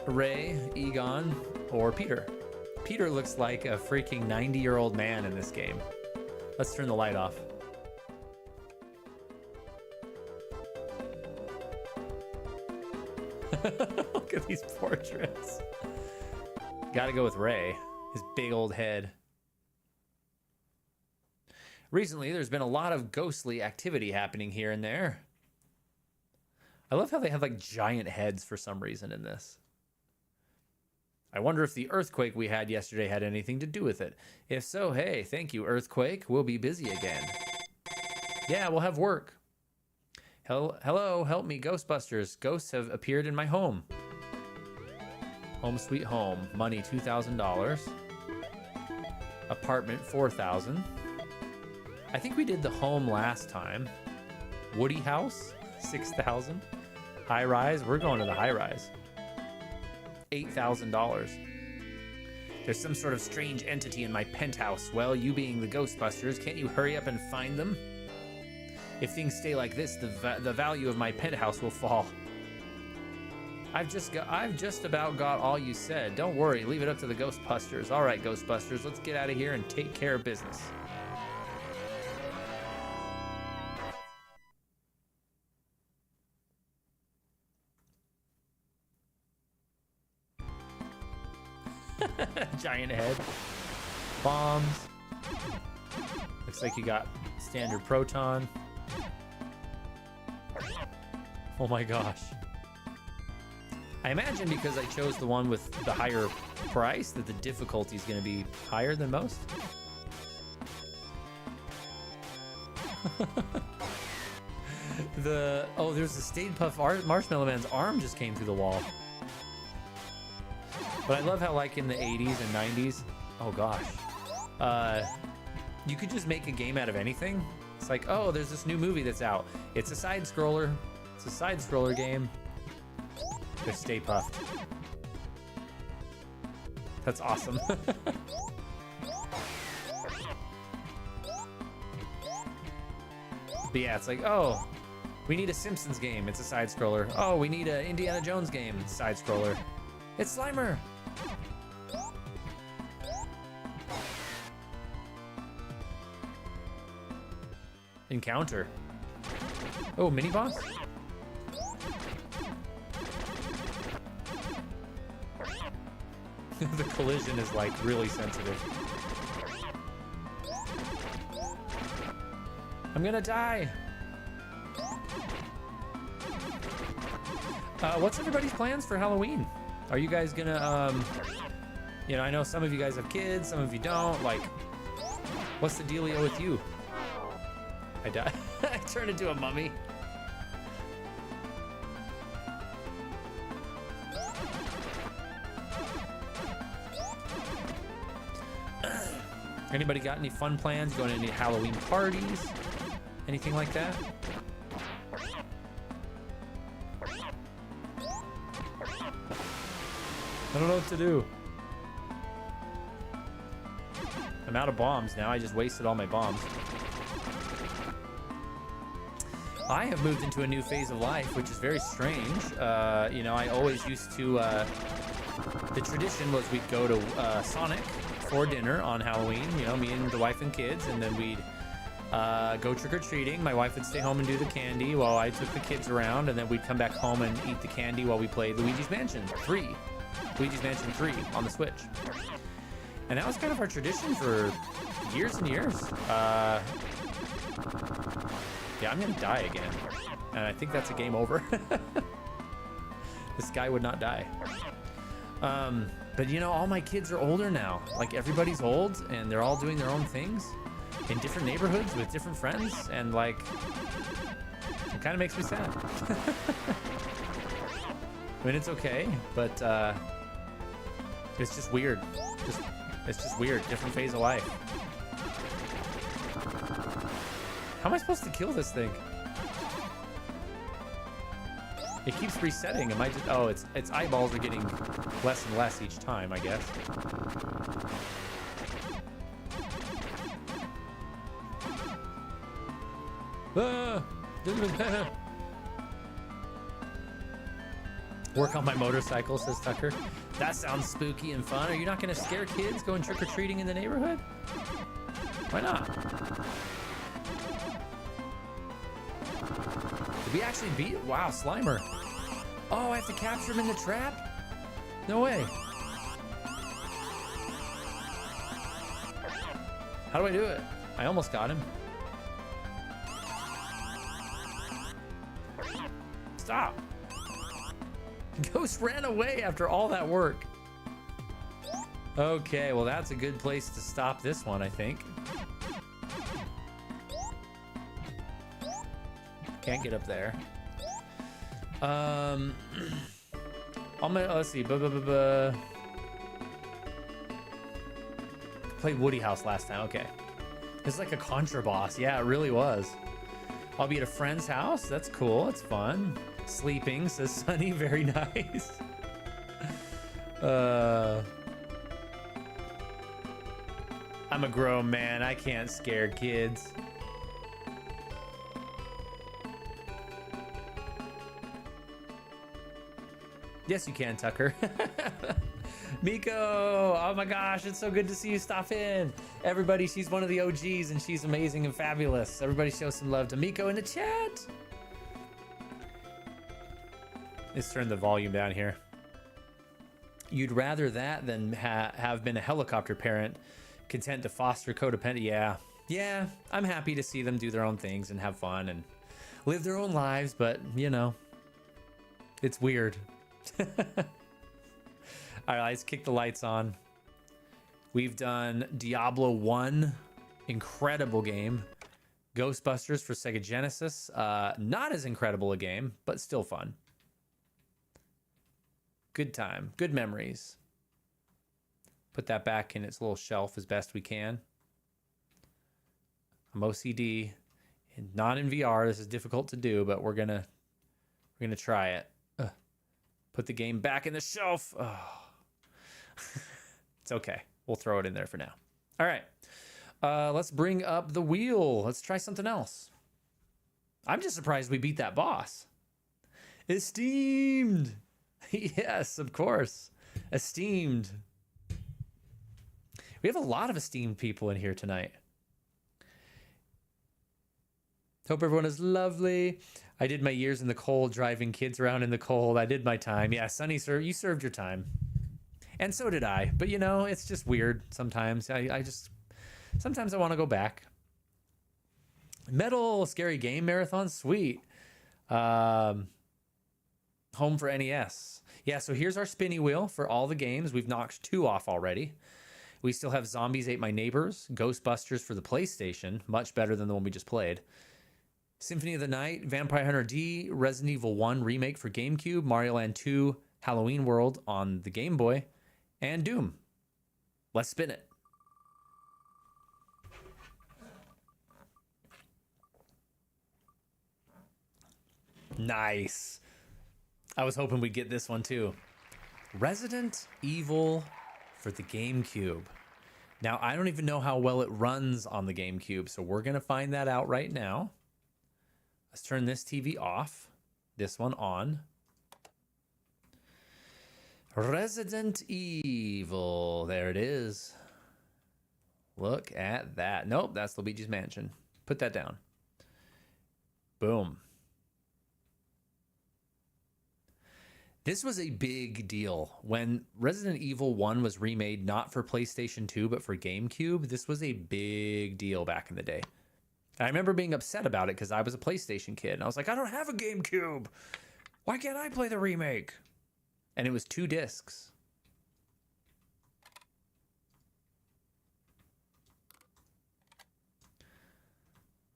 [SPEAKER 1] Ray, Egon, or Peter. Peter looks like a freaking 90-year-old man in this game. Let's turn the light off. Look at these portraits. Gotta go with Ray. His big old head. Recently, there's been a lot of ghostly activity happening here and there. I love how they have like giant heads for some reason in this. I wonder if the earthquake we had yesterday had anything to do with it. If so, hey, thank you, earthquake. We'll be busy again. Yeah, we'll have work. Hello, help me, Ghostbusters. Ghosts have appeared in my home. Home sweet home. Money, $2,000. Apartment, $4,000. I think we did the home last time. Woody house, $6,000. High rise, we're going to the high rise. $8,000. There's some sort of strange entity in my penthouse. Well, you being the Ghostbusters, can't you hurry up and find them? If things stay like this, the value of my penthouse will fall. I've just about got all you said. Don't worry, leave it up to the Ghostbusters. All right, Ghostbusters, let's get out of here and take care of business. Giant head. Bombs. Looks like you got standard proton. Oh my gosh. I imagine because I chose the one with the higher price that the difficulty is going to be higher than most. There's the Stay Puft Marshmallow Man's arm just came through the wall. But I love how, like, in the 80s and 90s, oh gosh, you could just make a game out of anything. It's like, oh, there's this new movie that's out. It's a side scroller. It's a side scroller game. They're Stay Puft. That's awesome. But yeah, it's like, oh, we need a Simpsons game. It's a side scroller. Oh, we need an Indiana Jones game. It's a side scroller. It's Slimer. Encounter. Oh, mini boss? The collision is like really sensitive. I'm gonna die. What's everybody's plans for Halloween? Are you guys gonna, you know, I know some of you guys have kids, some of you don't. Like, what's the dealio with you? I die. I turn into a mummy. Anybody got any fun plans? Going to any Halloween parties? Anything like that? I don't know what to do. I'm out of bombs now. I just wasted all my bombs. I have moved into a new phase of life, which is very strange. You know, I always used to, the tradition was we'd go to Sonic for dinner on Halloween, you know, me and the wife and kids, and then we'd go trick-or-treating. My wife would stay home and do the candy while I took the kids around, and then we'd come back home and eat the candy while we played Luigi's Mansion 3. Luigi's Mansion 3 on the Switch. And that was kind of our tradition for years and years. Yeah, I'm gonna die again. And I think that's a game over. This guy would not die. But you know, all my kids are older now. Like, everybody's old and they're all doing their own things in different neighborhoods with different friends, and like, it kind of makes me sad. I mean, it's okay, but it's just weird. It's just weird. Different phase of life. How am I supposed to kill this thing? It keeps resetting. Am I just... Oh, its eyeballs are getting less and less each time, I guess. Ah! Work on my motorcycle, says Tucker. That sounds spooky and fun. Are you not going to scare kids going trick-or-treating in the neighborhood? Why not? Did we actually beat it? Wow, Slimer. Oh, I have to capture him in the trap? No way. How do I do it? I almost got him. Stop. Ghost ran away after all that work. Okay, well, that's a good place to stop this one, I think. Can't get up there. I'm gonna, let's see. Played Woody House last time. Okay. It's like a Contra boss. Yeah, it really was. I'll be at a friend's house. That's cool. It's fun. Sleeping, says Sunny. Very nice. I'm a grown man. I can't scare kids. Yes, you can, Tucker. Miko, oh my gosh, it's so good to see you stop in. Everybody, she's one of the OGs and she's amazing and fabulous. Everybody show some love to Miko in the chat. Let's turn the volume down here. You'd rather that than have been a helicopter parent, content to foster codependent. Yeah, I'm happy to see them do their own things and have fun and live their own lives, but you know, it's weird. All right, let's kick the lights on. We've done Diablo 1, incredible game. Ghostbusters for Sega Genesis, not as incredible a game, but still fun. Good time, good memories. Put that back in its little shelf as best we can. I'm OCD, and not in VR. This is difficult to do, but we're gonna try it. Put the game back in the shelf. Oh. It's okay. We'll throw it in there for now. All right. Let's bring up the wheel. Let's try something else. I'm just surprised we beat that boss. Esteemed. Yes, of course. Esteemed. We have a lot of esteemed people in here tonight. Hope everyone is lovely. I did my years in the cold, driving kids around in the cold. I did my time. Yeah, Sunny, sir, you served your time. And so did I. But, you know, it's just weird sometimes. Sometimes I want to go back. Metal Scary Game Marathon, sweet. Home for NES. Yeah, so here's our spinny wheel for all the games. We've knocked 2 off already. We still have Zombies Ate My Neighbors, Ghostbusters for the PlayStation, much better than the one we just played. Symphony of the Night, Vampire Hunter D, Resident Evil 1 Remake for GameCube, Mario Land 2, Halloween World on the Game Boy, and Doom. Let's spin it. Nice. I was hoping we'd get this one too. Resident Evil for the GameCube. Now, I don't even know how well it runs on the GameCube, so we're going to find that out right now. Let's turn this TV off. This one on. Resident Evil. There it is. Look at that. Nope, that's Luigi's Mansion. Put that down. Boom. This was a big deal. When Resident Evil 1 was remade, not for PlayStation 2, but for GameCube, this was a big deal back in the day. I remember being upset about it because I was a PlayStation kid. And I was like, I don't have a GameCube. Why can't I play the remake? And it was 2 discs.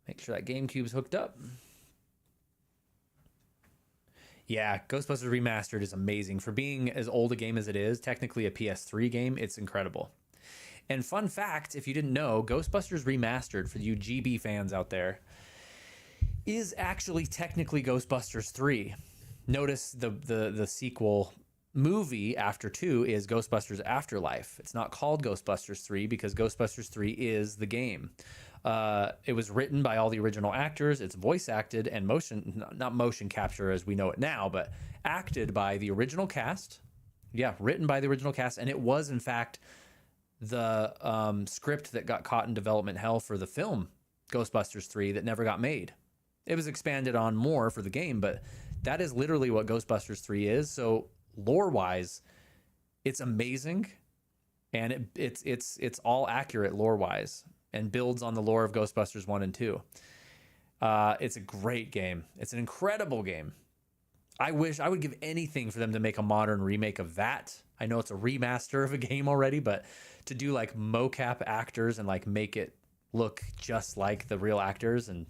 [SPEAKER 1] Make sure that GameCube's hooked up. Yeah, Ghostbusters Remastered is amazing. For being as old a game as it is, technically a PS3 game, it's incredible. And fun fact, if you didn't know, Ghostbusters Remastered, for you GB fans out there, is actually technically Ghostbusters 3. Notice the sequel movie after 2 is Ghostbusters Afterlife. It's not called Ghostbusters 3 because Ghostbusters 3 is the game. It was written by all the original actors. It's voice acted and not motion capture as we know it now, but acted by the original cast. Yeah, written by the original cast. And it was, in fact, the script that got caught in development hell for the film Ghostbusters 3 that never got made. It was expanded on more for the game, but that is literally what Ghostbusters 3 is. So lore-wise, it's amazing, and it's all accurate lore-wise and builds on the lore of Ghostbusters 1 and 2. It's a great game. It's an incredible game. I would give anything for them to make a modern remake of that. I know it's a remaster of a game already, but to do like mocap actors and like make it look just like the real actors and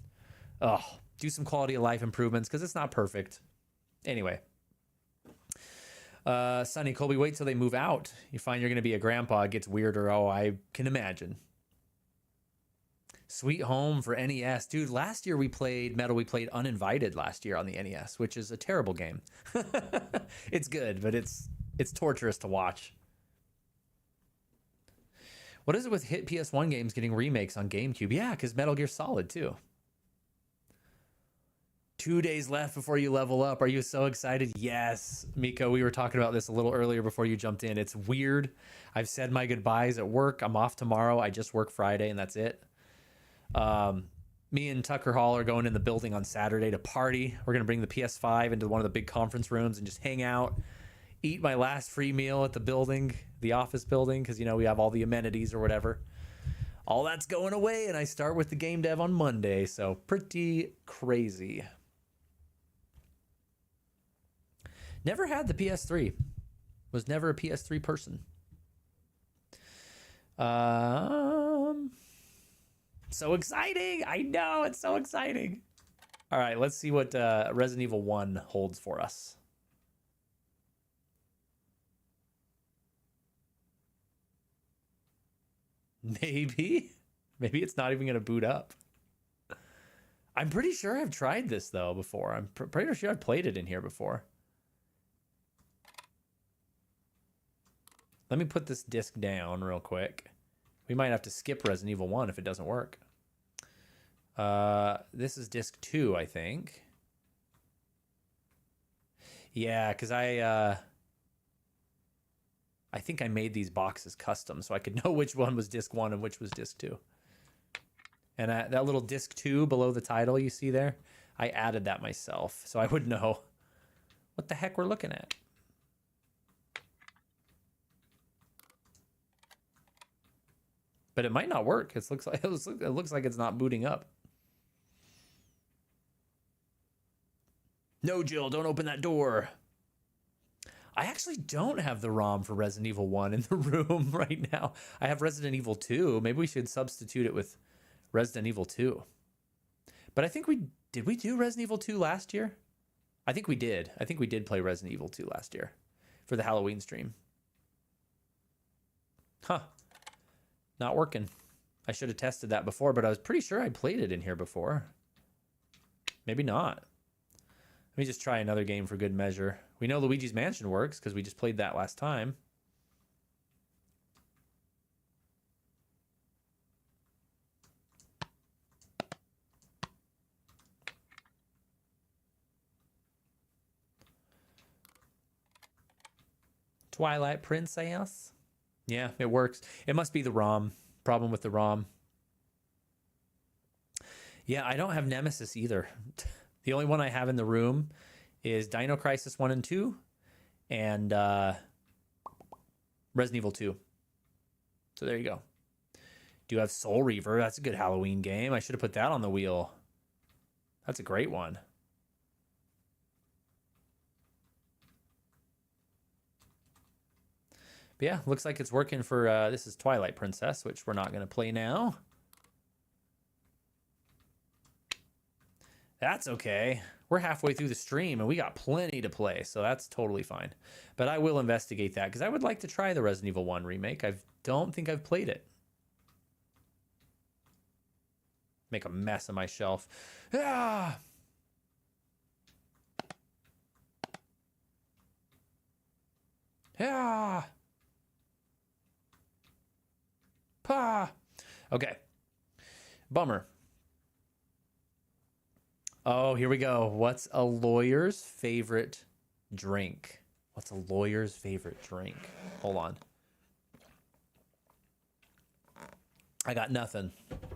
[SPEAKER 1] do some quality of life improvements because it's not perfect. Anyway. Sonny, Colby, wait till they move out. You find you're going to be a grandpa. It gets weirder. Oh, I can imagine. Sweet Home for NES. Dude, last year we played Uninvited last year on the NES, which is a terrible game. It's good, but it's torturous to watch. What is it with hit PS1 games getting remakes on GameCube? Yeah, because Metal Gear Solid, too. 2 days left before you level up. Are you so excited? Yes. Miko, we were talking about this a little earlier before you jumped in. It's weird. I've said my goodbyes at work. I'm off tomorrow. I just work Friday, and that's it. Me and Tucker Hall are going in the building on Saturday to party. We're going to bring the PS5 into one of the big conference rooms and just hang out, eat my last free meal at the building, the office building, because, you know, we have all the amenities or whatever. All that's going away, and I start with the game dev on Monday, so pretty crazy. Never had the PS3. Was never a PS3 person. So exciting. I know, it's so exciting. All right, let's see what Resident Evil 1 holds for us. Maybe it's not even going to boot up. I'm pretty sure I've tried this though before. I'm pretty sure I've played it in here before. Let me put this disc down real quick. We might have to skip Resident Evil 1 if it doesn't work. This is disc 2, I think. Yeah, because I think I made these boxes custom so I could know which one was disc 1 and which was disc 2. And that little disc 2 below the title you see there, I added that myself so I would know what the heck we're looking at. But it might not work. It looks like it's not booting up. No, Jill, don't open that door. I actually don't have the ROM for Resident Evil 1 in the room right now. I have Resident Evil 2. Maybe we should substitute it with Resident Evil 2. But I think did we do Resident Evil 2 last year? I think we did. I think we did play Resident Evil 2 last year for the Halloween stream. Huh. Not working. I should have tested that before, but I was pretty sure I played it in here before. Maybe not. Let me just try another game for good measure. We know Luigi's Mansion works because we just played that last time. Twilight Princess. Yeah, it works. It must be the ROM. Problem with the ROM. Yeah, I don't have Nemesis either. The only one I have in the room is Dino Crisis 1 and 2 and Resident Evil 2. So there you go. Do you have Soul Reaver? That's a good Halloween game. I should have put that on the wheel. That's a great one. But yeah, looks like it's working for, this is Twilight Princess, which we're not going to play now. That's okay. We're halfway through the stream and we got plenty to play, so that's totally fine. But I will investigate that because I would like to try the Resident Evil 1 remake. I don't think I've played it. Make a mess of my shelf. Ah! Yeah. Pa. Okay. Bummer. Oh, here we go. What's a lawyer's favorite drink? What's a lawyer's favorite drink? Hold on. I got nothing.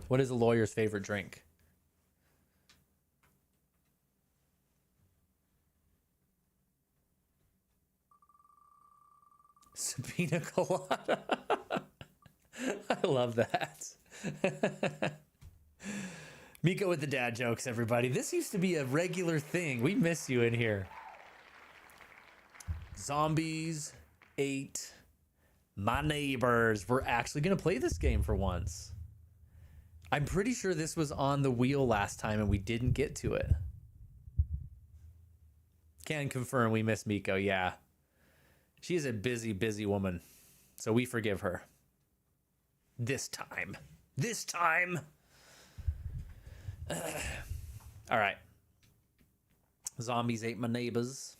[SPEAKER 1] What is a lawyer's favorite drink? Pina colada. I love that. Miko with the dad jokes, everybody. This used to be a regular thing. We miss you in here. Zombies ate my neighbors. We're actually going to play this game for once. I'm pretty sure this was on the wheel last time and we didn't get to it. Can confirm we miss Miko, yeah. She is a busy, busy woman, so we forgive her. This time. This time. All right. Zombies ate my neighbors.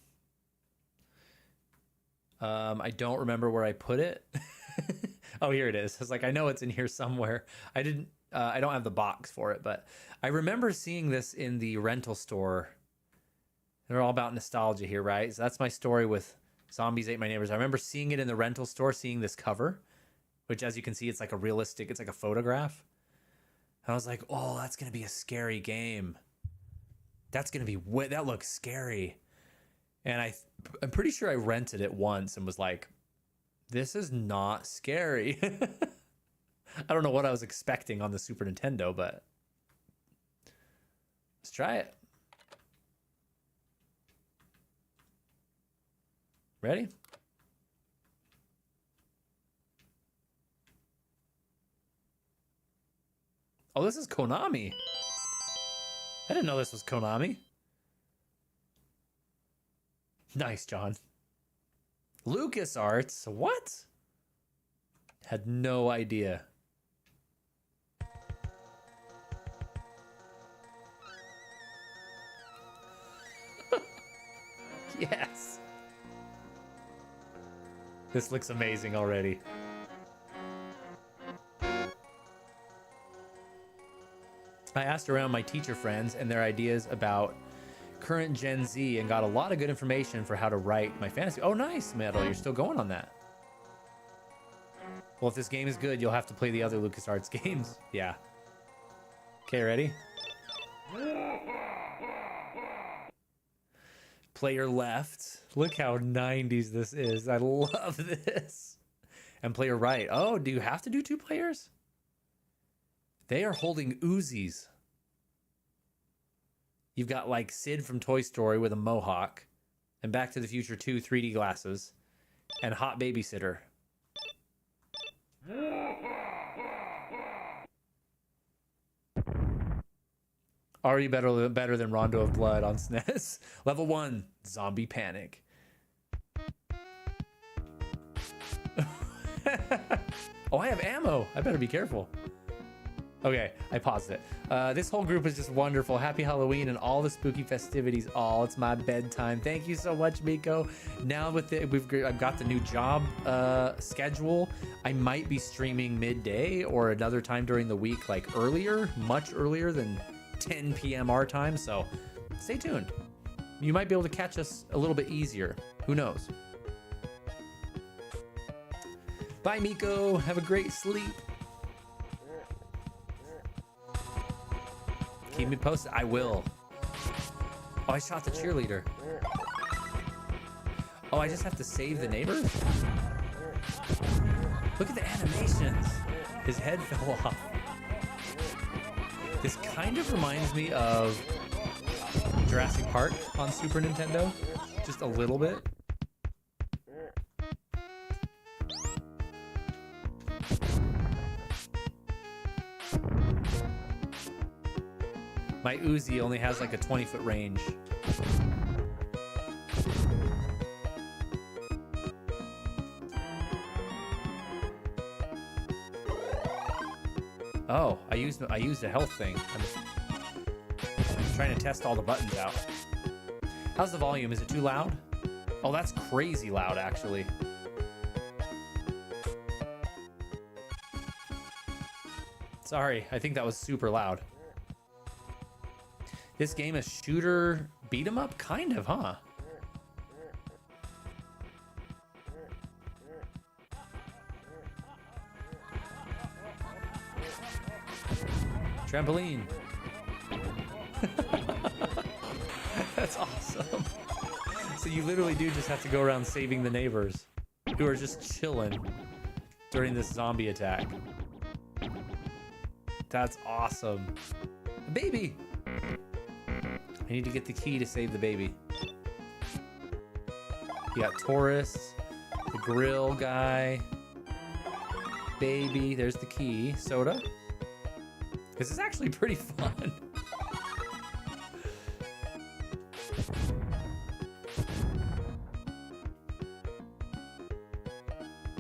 [SPEAKER 1] I don't remember where I put it. Oh, here it is. I was like, I know it's in here somewhere. I don't have the box for it, but I remember seeing this in the rental store. They're all about nostalgia here, right? So that's my story with Zombies Ate My Neighbors. I remember seeing it in the rental store, seeing this cover, which as you can see, it's like a realistic, it's like a photograph. And I was like, oh, that's going to be a scary game. That's going to be, that looks scary. And I'm pretty sure I rented it once and was like, this is not scary. I don't know what I was expecting on the Super Nintendo, but let's try it. Ready? Oh, this is Konami. I didn't know this was Konami. Nice, John. LucasArts? What? Had no idea. Yes. This looks amazing already. I asked around my teacher friends and their ideas about current Gen Z and got a lot of good information for how to write my fantasy. Oh, nice, Metal. You're still going on that. Well, if this game is good, you'll have to play the other LucasArts games. Yeah. Okay, ready? Player left. Look how 90s this is. I love this. And player right. Oh, do you have to do 2 players? They are holding Uzis. You've got like Sid from Toy Story with a mohawk, and Back to the Future 2 3D glasses, and Hot Babysitter. Already better than Rondo of Blood on SNES. Level 1, Zombie Panic. Oh, I have ammo. I better be careful. Okay, I paused it. This whole group is just wonderful. Happy Halloween and all the spooky festivities. Oh, it's my bedtime. Thank you so much, Miko. Now with I've got the new job schedule. I might be streaming midday or another time during the week, like earlier, much earlier than 10 p.m. our time. So stay tuned. You might be able to catch us a little bit easier. Who knows? Bye, Miko. Have a great sleep. Keep me posted. I will. Oh, I shot the cheerleader. Oh, I just have to save the neighbor? Look at the animations. His head fell off. This kind of reminds me of Jurassic Park on Super Nintendo. Just a little bit. My Uzi only has like a 20-foot range. Oh, I used a health thing. I'm trying to test all the buttons out. How's the volume? Is it too loud? Oh, that's crazy loud, actually. Sorry, I think that was super loud. This game is shooter beat 'em up? Kind of, huh? Trampoline. That's awesome. So you literally do just have to go around saving the neighbors who are just chilling during this zombie attack. That's awesome. A baby. I need to get the key to save the baby. You got tourists, the grill guy, baby. There's the key. Soda. This is actually pretty fun.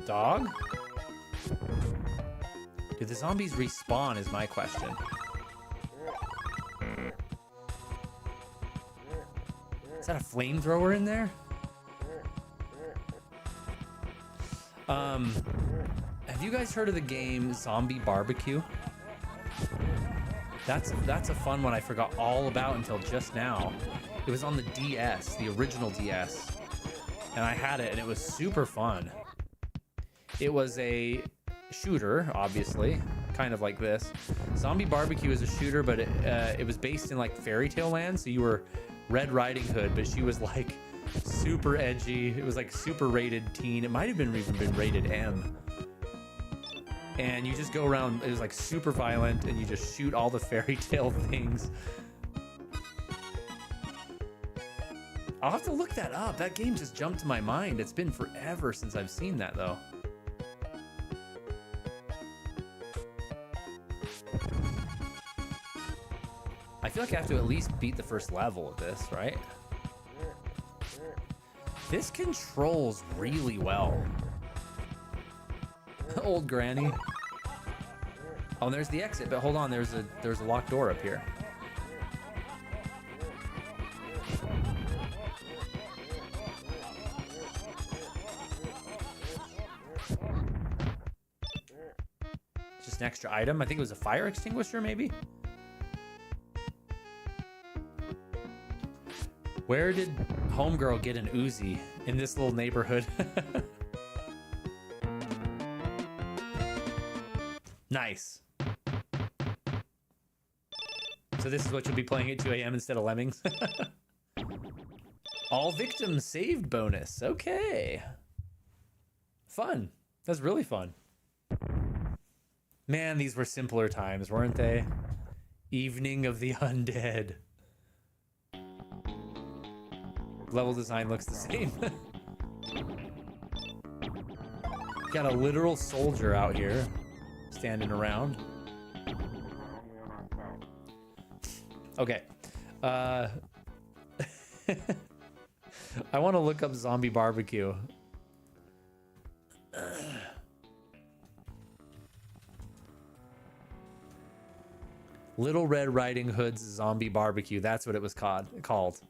[SPEAKER 1] Dog? Do the zombies respawn is my question. Is that a flamethrower in there? Have you guys heard of the game Zombie Barbecue? That's a fun one I forgot all about until just now. It was on the DS, the original DS. And I had it and it was super fun. It was a shooter, obviously, kind of like this. Zombie Barbecue is a shooter, but it was based in like fairy tale land. So you were Red Riding Hood, but she was like super edgy. It was like super rated teen. It might have been even been rated M. And you just go around, it was like super violent, and you just shoot all the fairy tale things. I'll have to look that up. That game just jumped to my mind. It's been forever since I've seen that, though. I feel like I have to at least beat the first level of this, right? This controls really well. Old granny. Oh, and there's the exit, but hold on, there's a locked door up here. Just an extra item. I think it was a fire extinguisher, maybe? Where did Homegirl get an Uzi in this little neighborhood? Nice. So this is what you'll be playing at 2 a.m. instead of Lemmings? All victims saved bonus. Okay. Fun. That's really fun. Man, these were simpler times, weren't they? Evening of the Undead. Level design looks the same. Got a literal soldier out here standing around. Okay. I want to look up Zombie Barbecue. Little Red Riding Hood's Zombie Barbecue. That's what it was called.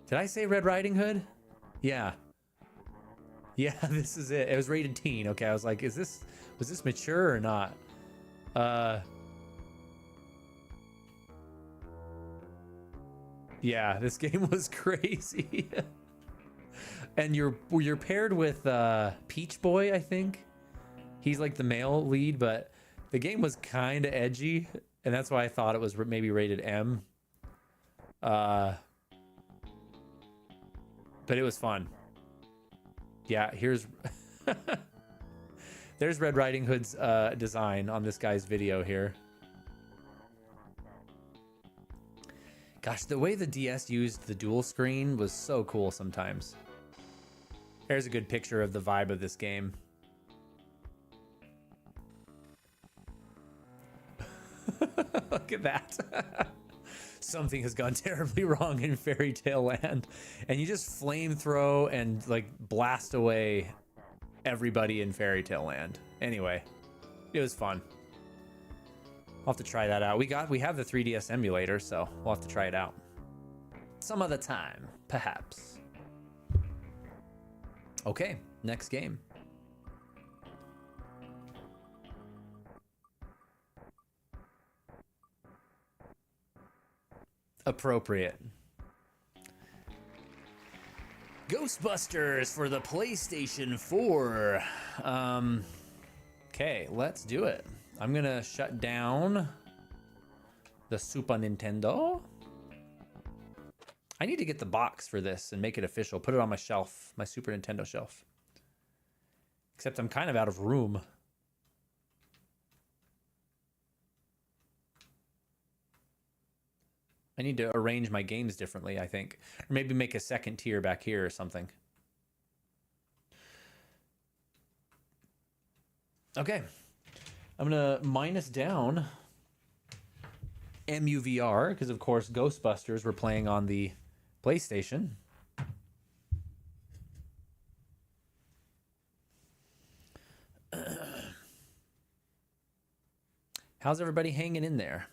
[SPEAKER 1] Did I say Red Riding Hood? Yeah. Yeah, this is it. It was rated teen. Okay, I was like, was this mature or not? Yeah, this game was crazy. And you're paired with Peach Boy, I think. He's like the male lead, but the game was kind of edgy, and that's why I thought it was maybe rated M. But it was fun. Yeah, here's... There's Red Riding Hood's design on this guy's video here. Gosh, the way the DS used the dual screen was so cool sometimes. There's a good picture of the vibe of this game. Look at that. Something has gone terribly wrong in Fairy Tale Land. And you just flamethrow and like blast away everybody in Fairy Tale Land. Anyway, it was fun. I'll have to try that out. We have the 3DS emulator, so we'll have to try it out. Some other time, perhaps. Okay, next game. appropriate. Ghostbusters for the PlayStation 4. Okay, let's do it. I'm gonna shut down the Super Nintendo. I need to get the box for this and make it official. Put it on my shelf, my Super Nintendo shelf. Except I'm kind of out of room. I need to arrange my games differently, I think. Or maybe make a second tier back here or something. Okay. I'm going to minus down MUVR, because of course Ghostbusters we're playing on the PlayStation. How's everybody hanging in there?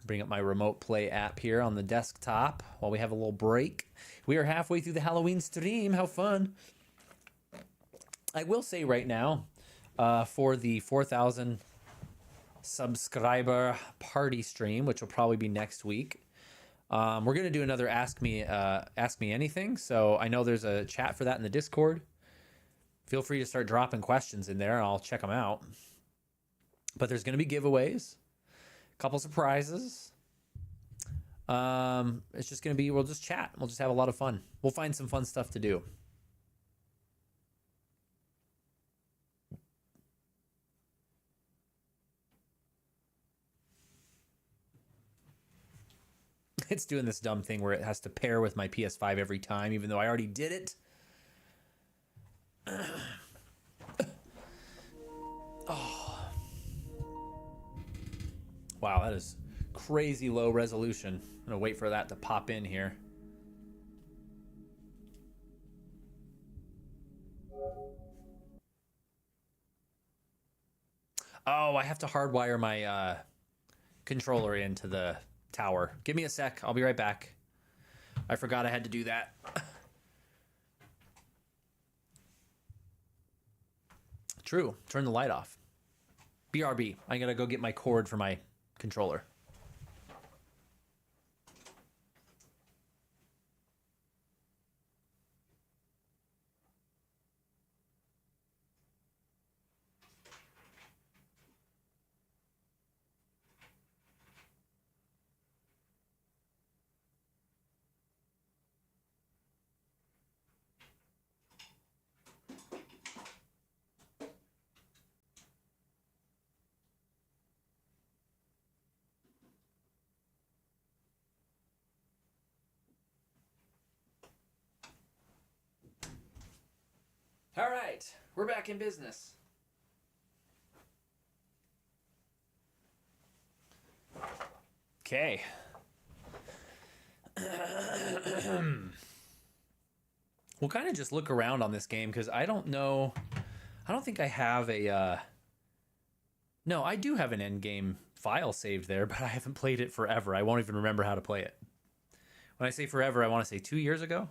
[SPEAKER 1] Bring up my remote play app here on the desktop while we have a little break. We are halfway through the Halloween stream. How fun. I will say right now, for the 4,000 subscriber party stream, which will probably be next week, we're going to do another Ask Me Anything. So I know there's a chat for that in the Discord. Feel free to start dropping questions in there and I'll check them out. But there's going to be giveaways. Couple surprises. It's just gonna be, we'll just chat. We'll just have a lot of fun. We'll find some fun stuff to do. It's doing this dumb thing where it has to pair with my PS5 every time, even though I already did it. Oh. Wow, that is crazy low resolution. I'm gonna wait for that to pop in here. Oh, I have to hardwire my controller into the tower. Give me a sec. I'll be right back. I forgot I had to do that. True. Turn the light off. BRB. I gotta go get my cord for my controller. All right, we're back in business. Okay. We'll kind of just look around on this game because I don't know. I don't think I have a. No, I do have an end game file saved there, but I haven't played it forever. I won't even remember how to play it. When I say forever, I want to say 2 years ago.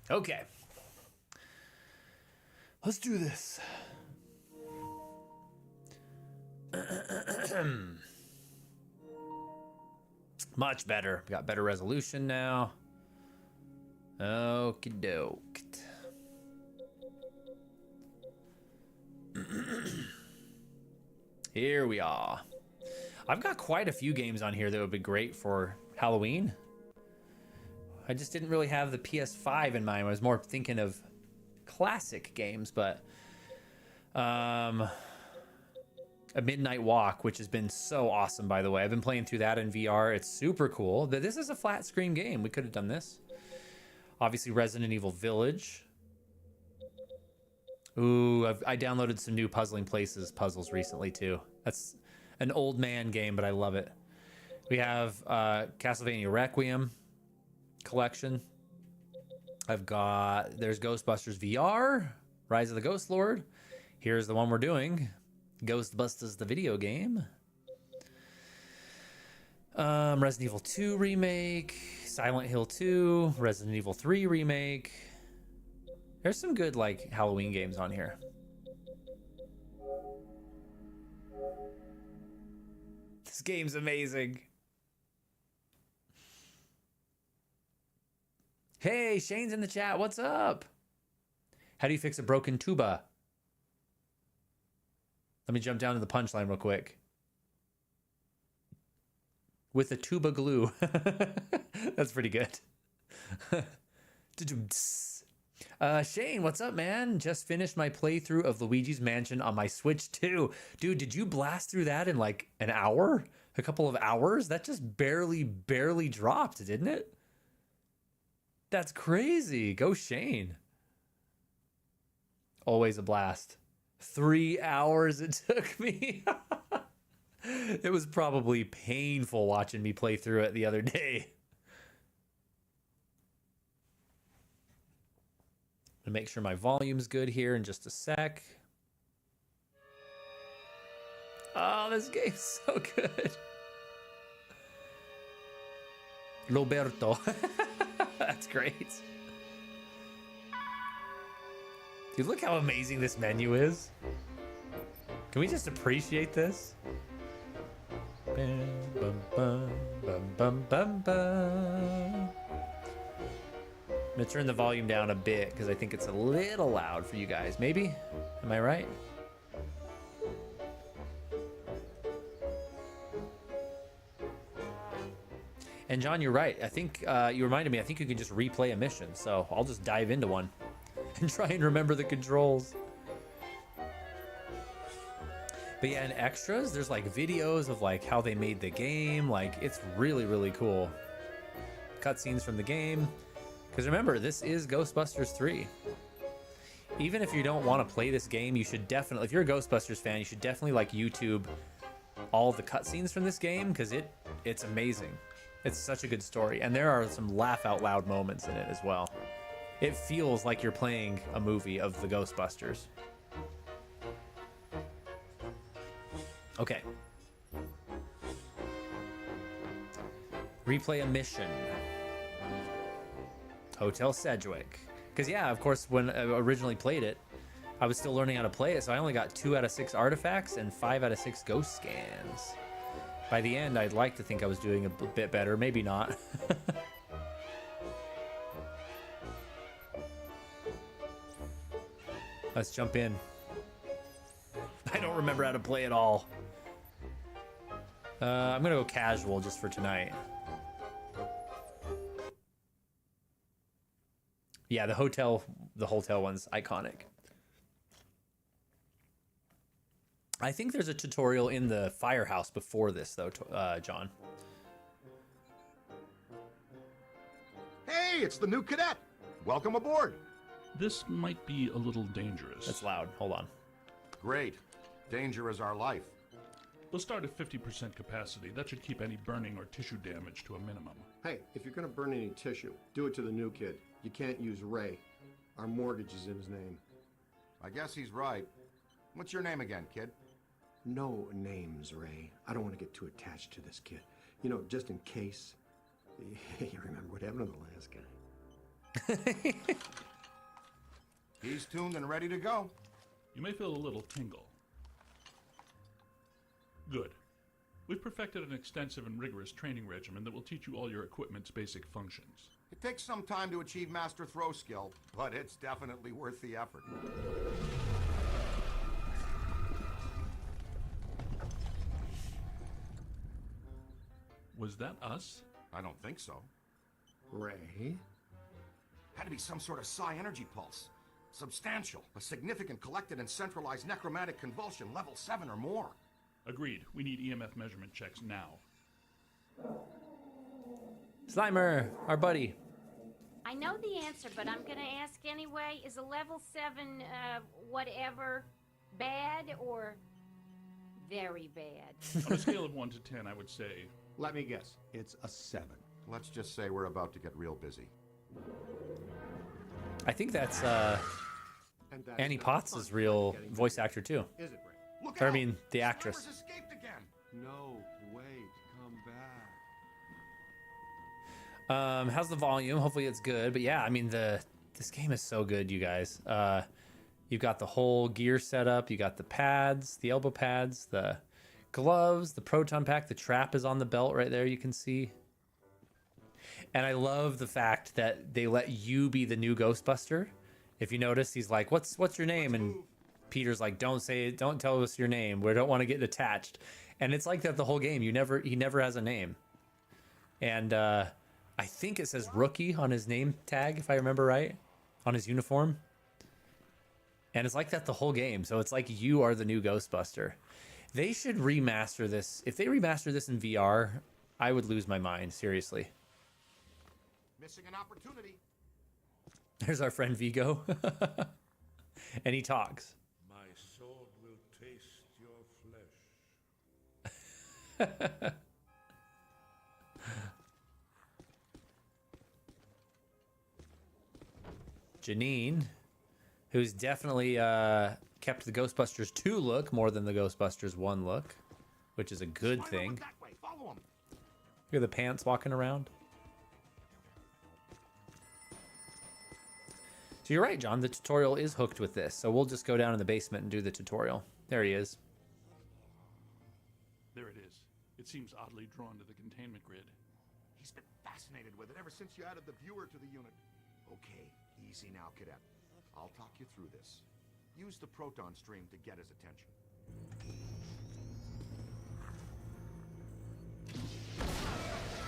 [SPEAKER 1] Okay. Let's do this. Much better. We got better resolution now. Okie doke. Here we are. I've got quite a few games on here that would be great for Halloween. I just didn't really have the PS5 in mind. I was more thinking of classic games, but A Midnight Walk, which has been so awesome, by the way. I've been playing through that in VR. It's super cool. This is a flat screen game. We could have done this. Obviously, Resident Evil Village. Ooh, I downloaded some new Puzzling Places puzzles recently, too. That's an old man game, but I love it. We have Castlevania Requiem collection. There's Ghostbusters VR, Rise of the Ghost Lord. Here's the one we're doing. Ghostbusters, the video game. Resident Evil 2 remake, Silent Hill 2, Resident Evil 3 remake. There's some good like Halloween games on here. This game's amazing. Hey, Shane's in the chat. What's up? How do you fix a broken tuba? Let me jump down to the punchline real quick. With a tuba glue. That's pretty good. Shane, what's up, man? Just finished my playthrough of Luigi's Mansion on my Switch 2. Dude, did you blast through that in like an hour? A couple of hours? That just barely dropped, didn't it? That's crazy. Go Shane. Always a blast. 3 hours it took me. It was probably painful watching me play through it the other day. I'm gonna make sure my volume's good here in just a sec. Oh, this game's so good. Roberto. That's great. Dude, look how amazing this menu is. Can we just appreciate this? Bum, bum, bum, bum, bum, bum. I'm gonna turn the volume down a bit because I think it's a little loud for you guys. Maybe? Am I right? And John, you're right. I think you reminded me, I think you can just replay a mission. So I'll just dive into one and try and remember the controls. But yeah, in extras, there's like videos of like how they made the game. Like it's really cool. Cutscenes from the game. Because remember, this is Ghostbusters 3. Even if you don't want to play this game, you should definitely, if you're a Ghostbusters fan, you should definitely like YouTube all the cutscenes from this game because it's amazing. It's such a good story. And there are some laugh out loud moments in it as well. It feels like you're playing a movie of the Ghostbusters. Okay. Replay a mission. Hotel Sedgwick. Because yeah, of course, when I originally played it, I was still learning how to play it, so I only got 2 out of 6 artifacts and 5 out of 6 ghost scans. By the end, I'd like to think I was doing a bit better, maybe not. Let's jump in. I don't remember how to play at all. I'm gonna go casual just for tonight. Yeah, the hotel one's iconic. I think there's a tutorial in the firehouse before this, though, John.
[SPEAKER 8] Hey, it's the new cadet. Welcome aboard.
[SPEAKER 9] This might be a little dangerous.
[SPEAKER 1] That's loud. Hold on.
[SPEAKER 8] Great. Danger is our life.
[SPEAKER 9] We'll start at 50% capacity. That should keep any burning or tissue damage to a minimum.
[SPEAKER 10] Hey, if you're gonna burn any tissue, do it to the new kid. You can't use Ray. Our mortgage is in his name.
[SPEAKER 8] I guess he's right. What's your name again, kid?
[SPEAKER 10] No names, Ray. I don't want to get too attached to this kid. You know, just in case. You remember what happened to the last guy?
[SPEAKER 8] He's tuned and ready to go.
[SPEAKER 9] You may feel a little tingle. Good. We've perfected an extensive and rigorous training regimen that will teach you all your equipment's basic functions.
[SPEAKER 8] It takes some time to achieve master throw skill, but it's definitely worth the effort.
[SPEAKER 9] Was that us?
[SPEAKER 8] I don't think so.
[SPEAKER 10] Ray?
[SPEAKER 8] Had to be some sort of psi energy pulse. Substantial, a significant collected and centralized necromantic convulsion, level 7 or more.
[SPEAKER 9] Agreed. We need EMF measurement checks now.
[SPEAKER 1] Slimer, our buddy.
[SPEAKER 11] I know the answer, but I'm gonna ask anyway. Is a level 7, whatever, bad or very bad?
[SPEAKER 9] On a scale of 1 to 10, I would say...
[SPEAKER 10] Let me guess. It's a 7.
[SPEAKER 8] Let's just say we're about to get real busy.
[SPEAKER 1] I think that's
[SPEAKER 10] And that's
[SPEAKER 1] Annie
[SPEAKER 10] not
[SPEAKER 1] Potts'
[SPEAKER 10] fun.
[SPEAKER 1] real
[SPEAKER 10] Getting
[SPEAKER 1] voice
[SPEAKER 10] busy.
[SPEAKER 1] actor too.
[SPEAKER 10] Is it, Ray?
[SPEAKER 8] Look
[SPEAKER 1] Or I mean, the actress.
[SPEAKER 8] Slimer's escaped again.
[SPEAKER 10] No, wait, come back.
[SPEAKER 1] How's the volume? Hopefully it's good. But yeah, I mean, this game is so good, you guys. You've got the whole gear setup. You got the pads, the elbow pads, the gloves, the proton pack. The trap is on the belt right there, you can see. And I love the fact that they let you be the new Ghostbuster. If you notice, he's like, what's your name? And Peter's like, don't say it, don't tell us your name. We don't want to get attached. And it's like that the whole game. He never has a name. And I think it says rookie on his name tag, if I remember right, on his uniform. And it's like that the whole game. So it's like you are the new Ghostbuster. They should remaster this. If they remaster this in VR, I would lose my mind, seriously.
[SPEAKER 8] Missing an opportunity.
[SPEAKER 1] There's our friend Vigo. And he talks.
[SPEAKER 12] My sword will taste your flesh.
[SPEAKER 1] Janine, who's definitely kept the Ghostbusters 2 look more than the Ghostbusters 1 look, which is a good thing.
[SPEAKER 8] That way. Follow him.
[SPEAKER 1] Look at the pants walking around. So you're right, John. The tutorial is hooked with this. So we'll just go down in the basement and do the tutorial. There he is.
[SPEAKER 9] There it is. It seems oddly drawn to the containment grid.
[SPEAKER 8] He's been fascinated with it ever since you added the viewer to the unit. Okay, easy now, cadet. I'll talk you through this. Use the proton stream to get his attention.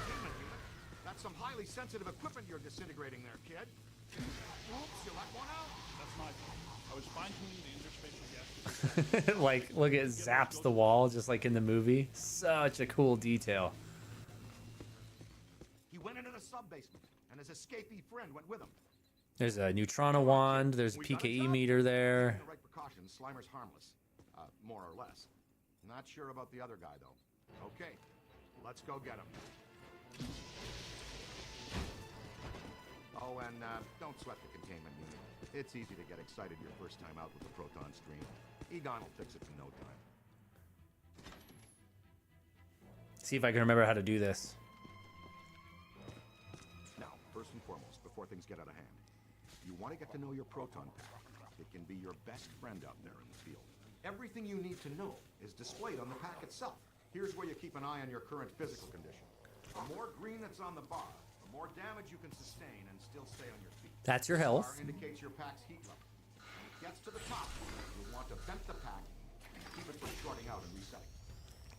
[SPEAKER 8] Containment unit. That's some highly sensitive equipment you're disintegrating there, kid. Oops, you let one out?
[SPEAKER 9] That's my fault. I was fine-tuning the interface of gas.
[SPEAKER 1] Like, look, it zaps the wall just like in the movie. Such a cool detail.
[SPEAKER 8] He went into the sub-basement, and his escapee friend went with him.
[SPEAKER 1] There's a Neutrona wand. There's a PKE meter there.
[SPEAKER 8] Taking the right precautions, Slimer's harmless. More or less. Not sure about the other guy, though. Okay, let's go get him. Oh, and don't sweat the containment unit. It's easy to get excited your first time out with the proton stream. Egon will fix it in no time.
[SPEAKER 1] See if I can remember how to do this.
[SPEAKER 8] Now, first and foremost, before things get out of hand, you want to get to know your proton pack. It can be your best friend out there in the field. Everything you need to know is displayed on the pack itself. Here's where you keep an eye on your current physical condition. The more green that's on the bar, the more damage you can sustain and still stay on your feet.
[SPEAKER 1] That's your health.
[SPEAKER 8] The bar indicates your pack's heat level. When it gets to the top, you'll want to vent the pack and keep it from shorting out and resetting.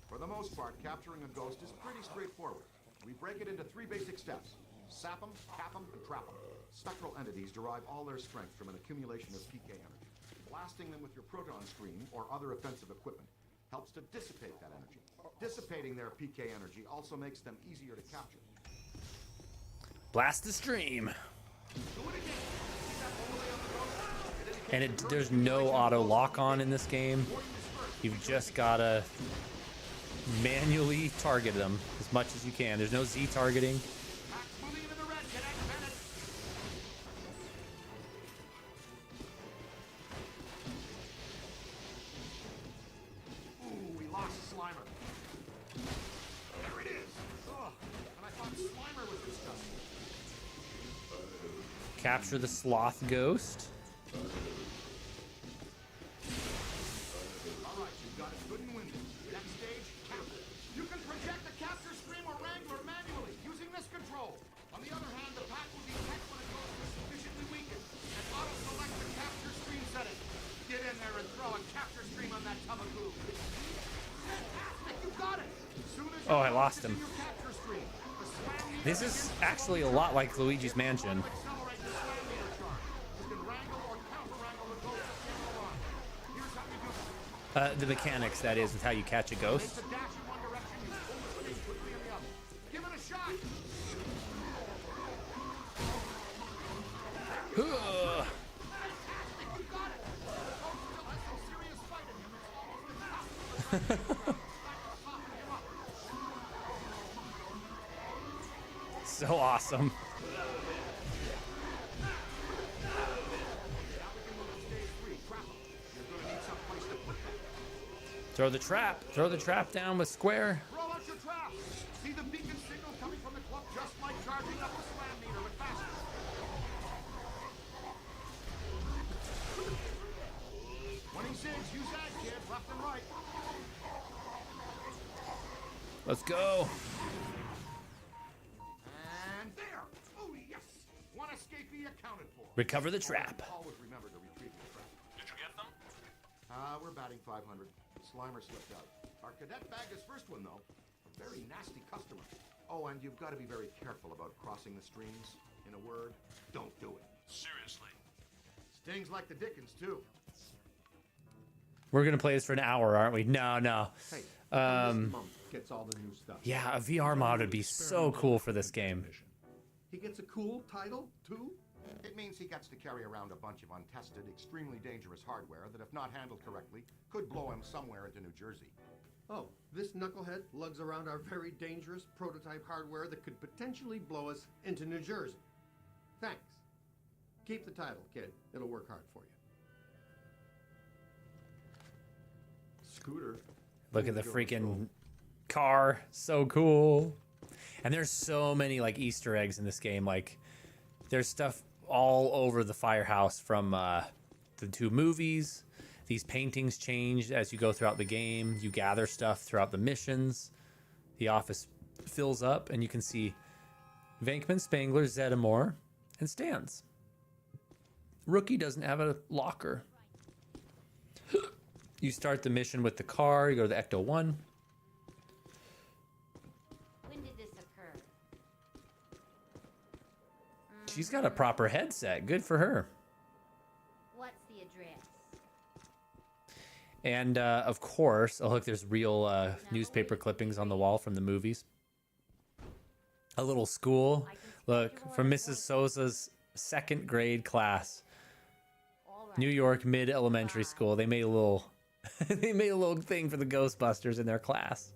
[SPEAKER 8] For the most part, capturing a ghost is pretty straightforward. We break it into 3 basic steps. Sap them, cap them, and trap them. Spectral entities derive all their strength from an accumulation of PK energy. Blasting them with your proton stream or other offensive equipment helps to dissipate that energy. Dissipating their PK energy also makes them easier to capture.
[SPEAKER 1] Blast the stream. And there's no auto lock on in this game. You've just gotta manually target them as much as you can. There's no Z targeting.
[SPEAKER 8] Ooh, we lost Slimer. There it is. Ugh, and I thought Slimer was disgusting.
[SPEAKER 1] Capture the sloth ghost.
[SPEAKER 8] All right, you've got it good and windy. Next stage, capture. You can project the capture stream or wrangler manually using this control. On the other hand, the pack will detect when a ghost is sufficiently weakened and auto-select the capture stream setting. Get in there and throw a capture stream on that tub of goo. Fantastic, you got it. Soon as
[SPEAKER 1] Oh, I lost him.
[SPEAKER 8] your capture stream, the slam meter
[SPEAKER 1] This is actually a lot like Luigi's Mansion.
[SPEAKER 8] accelerate the slam meter charge. You can wrangle or counter-wrangle the ghost at the end of the line. Here's how you do it.
[SPEAKER 1] The mechanics, that is, with how you catch a ghost.
[SPEAKER 8] Make the dash in one direction, you pull the stick quickly in the other. Give it a shot.
[SPEAKER 1] Ugh.
[SPEAKER 8] You got it. The ghost still has some serious fight in him. It's almost impossible.
[SPEAKER 1] So awesome.
[SPEAKER 8] Now we can move to stage 3. Trap him. You're going to need some place to put them.
[SPEAKER 1] Throw the trap. Throw the trap down with square.
[SPEAKER 8] Roll out your trap. See the beacon signal coming from the club, just like charging up the slam meter, but faster. When he sings, use that, kid, left and right.
[SPEAKER 1] Let's go.
[SPEAKER 8] And there. Oh, yes. One escapee accounted for.
[SPEAKER 1] Recover the trap.
[SPEAKER 8] Always remember to retrieve the trap.
[SPEAKER 9] Did you get them?
[SPEAKER 8] We're batting 500. Slimer slipped out. Our cadet bagged his first one, though. A very nasty customer. Oh, and you've got to be very careful about crossing the streams. In a word, don't do it.
[SPEAKER 9] Seriously.
[SPEAKER 8] Stings like the Dickens, too.
[SPEAKER 1] We're going to play this for an hour, aren't we? No.
[SPEAKER 10] Hey, this month gets all the new stuff.
[SPEAKER 1] Yeah, a VR mod would be so cool for this game.
[SPEAKER 10] He gets a cool title, too?
[SPEAKER 8] It means he gets to carry around a bunch of untested, extremely dangerous hardware that, if not handled correctly, could blow him somewhere into New Jersey.
[SPEAKER 10] Oh, this knucklehead lugs around our very dangerous prototype hardware that could potentially blow us into New Jersey. Thanks. Keep the title, kid. It'll work hard for you. Scooter.
[SPEAKER 1] Look at the freaking car. So cool. And there's so many like Easter eggs in this game. Like there's stuff all over the firehouse from the two movies. These paintings change as you go throughout the game. You gather stuff throughout the missions. The office fills up and you can see Venkman, Spangler, Zeddemore, and Stans. Rookie doesn't have a locker. You start the mission with the car. You go to the Ecto 1.
[SPEAKER 11] When did this occur?
[SPEAKER 1] She's got a proper headset. Good for her.
[SPEAKER 11] What's the address?
[SPEAKER 1] And of course, oh look, there's real newspaper clippings on the wall from the movies. A little school. Look, from Mrs. Sousa's second grade class. New York mid elementary school. They made a little they made a little thing for the Ghostbusters in their class.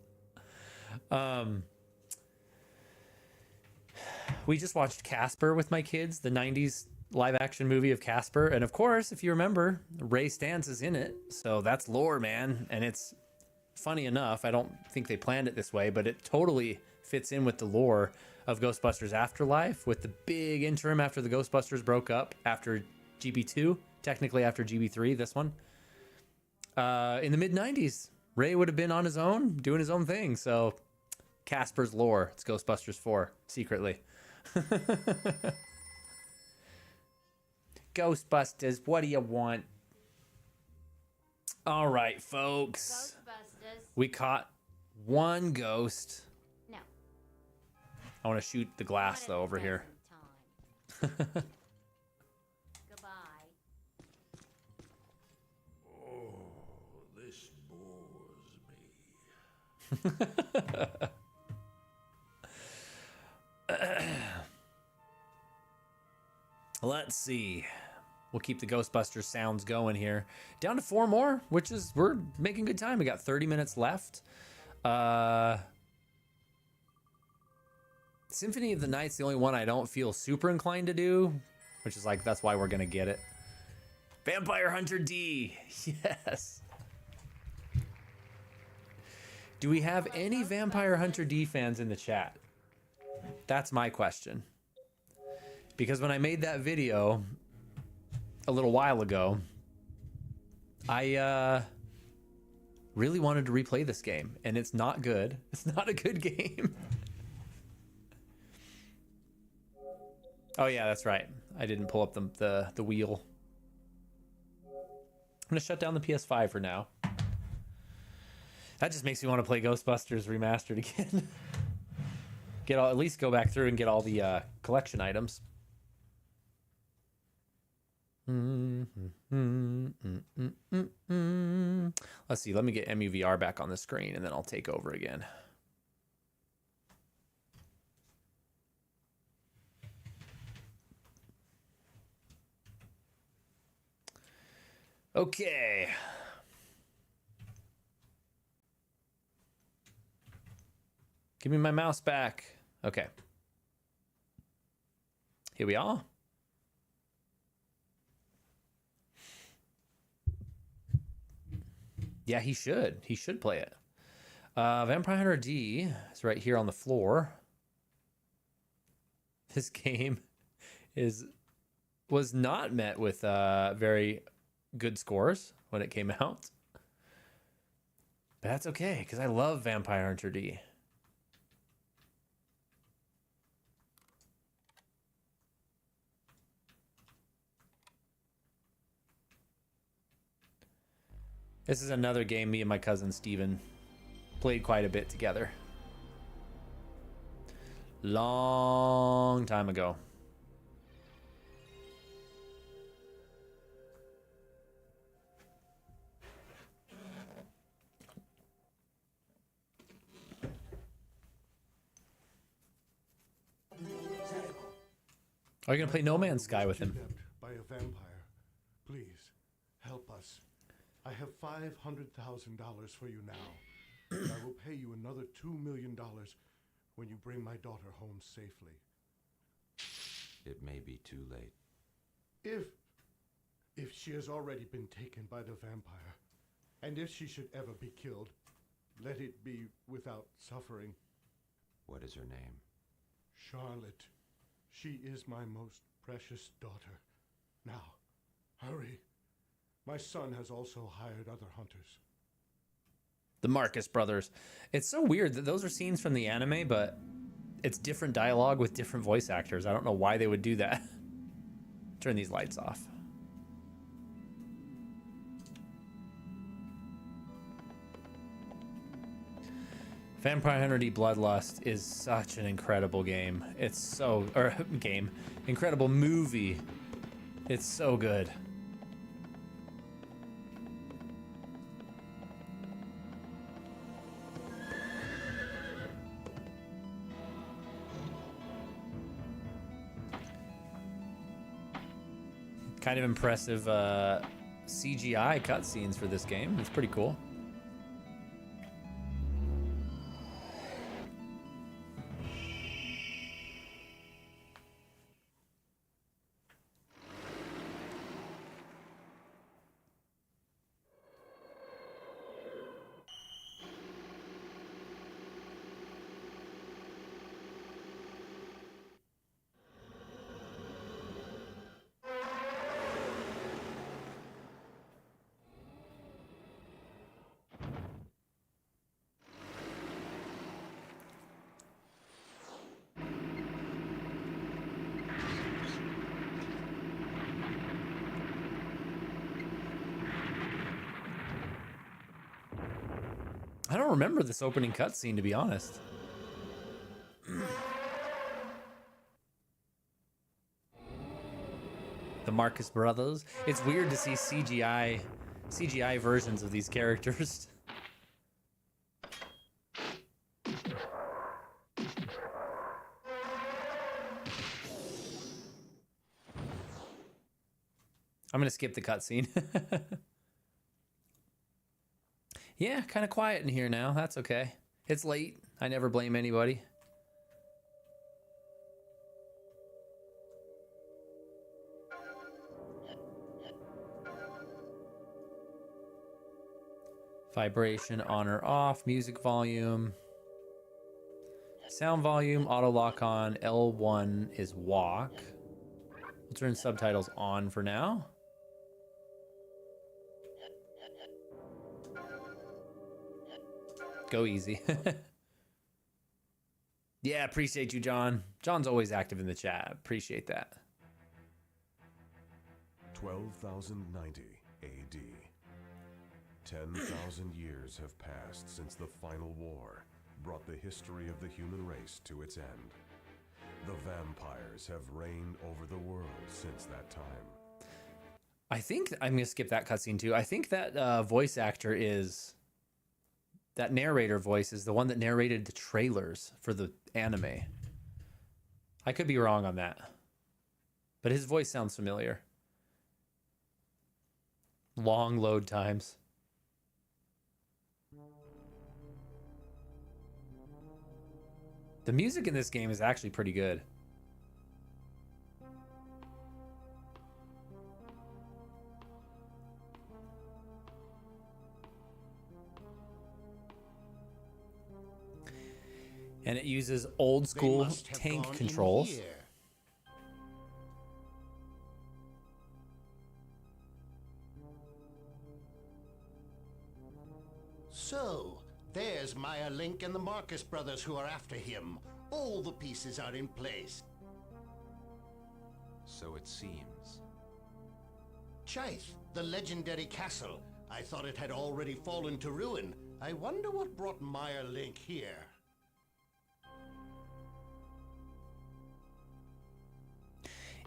[SPEAKER 1] We just watched Casper with my kids, the 90s live action movie of Casper. And of course, if you remember, Ray Stantz is in it. So that's lore, man. And it's funny enough. I don't think they planned it this way, but it totally fits in with the lore of Ghostbusters Afterlife, with the big interim after the Ghostbusters broke up after GB2, technically after GB3, this one. In the mid-90s, Ray would have been on his own, doing his own thing. So Casper's lore. It's Ghostbusters 4, secretly. Ghostbusters, what do you want? All right, folks.
[SPEAKER 11] Ghostbusters.
[SPEAKER 1] We caught one ghost.
[SPEAKER 11] No.
[SPEAKER 1] I want to shoot the glass, though, over here.
[SPEAKER 11] Goodbye.
[SPEAKER 12] Oh, this bores me.
[SPEAKER 1] Let's see. We'll keep the Ghostbusters sounds going here. Down to 4 more, which is, we're making good time. We got 30 minutes left. Symphony of the Night's the only one I don't feel super inclined to do, which is like, that's why we're going to get it. Vampire Hunter D. Yes. Do we have any Vampire Hunter D fans in the chat? That's my question. Because when I made that video a little while ago, I really wanted to replay this game, and it's not good. It's not a good game. Oh yeah, that's right. I didn't pull up the wheel. I'm gonna shut down the PS5 for now. That just makes me want to play Ghostbusters Remastered again. At least go back through and get all the collection items. Let's see. Let me get MUVR back on the screen, and then I'll take over again. Okay. Give me my mouse back. Okay. Here we are. Yeah, he should. He should play it. Vampire Hunter D is right here on the floor. This game was not met with very good scores when it came out. But that's okay, because I love Vampire Hunter D. This is another game me and my cousin Steven played quite a bit together. Long time ago. Are you going to play No Man's Sky with him?
[SPEAKER 7] Kidnapped by a vampire. Please, help us. I have $500,000 for you now. And I will pay you another $2 million when you bring my daughter home safely.
[SPEAKER 13] It may be too late.
[SPEAKER 7] If she has already been taken by the vampire, and if she should ever be killed, let it be without suffering.
[SPEAKER 13] What is her name?
[SPEAKER 7] Charlotte. She is my most precious daughter. Now, hurry. My son has also hired other hunters.
[SPEAKER 1] The Marcus brothers. It's so weird that those are scenes from the anime, but it's different dialogue with different voice actors. I don't know why they would do that. Turn these lights off. Vampire Hunter D Bloodlust is such an incredible game. It's so... or game. Incredible movie. It's so good. Kind of impressive CGI cutscenes for this game. It's pretty cool. I don't remember this opening cutscene, to be honest. The Marcus brothers. It's weird to see CGI versions of these characters. I'm gonna skip the cutscene. Yeah, kind of quiet in here now. That's okay. It's late. I never blame anybody. Vibration on or off. Music volume. Sound volume. Auto lock on. L1 is walk. We'll turn subtitles on for now. Go easy. Yeah, appreciate you, John. John's always active in the chat. Appreciate that.
[SPEAKER 14] 12,090 AD. 10,000 years have passed since the final war brought the history of the human race to its end. The vampires have reigned over the world since that time.
[SPEAKER 1] I think I'm going to skip that cutscene too. I think that voice actor is... that narrator voice is the one that narrated the trailers for the anime. I could be wrong on that. But his voice sounds familiar. Long load times. The music in this game is actually pretty good. And it uses old school tank controls.
[SPEAKER 15] So, there's Maya Link and the Marcus brothers who are after him. All the pieces are in place.
[SPEAKER 13] So it seems.
[SPEAKER 15] Chith, the legendary castle. I thought it had already fallen to ruin. I wonder what brought Maya Link here.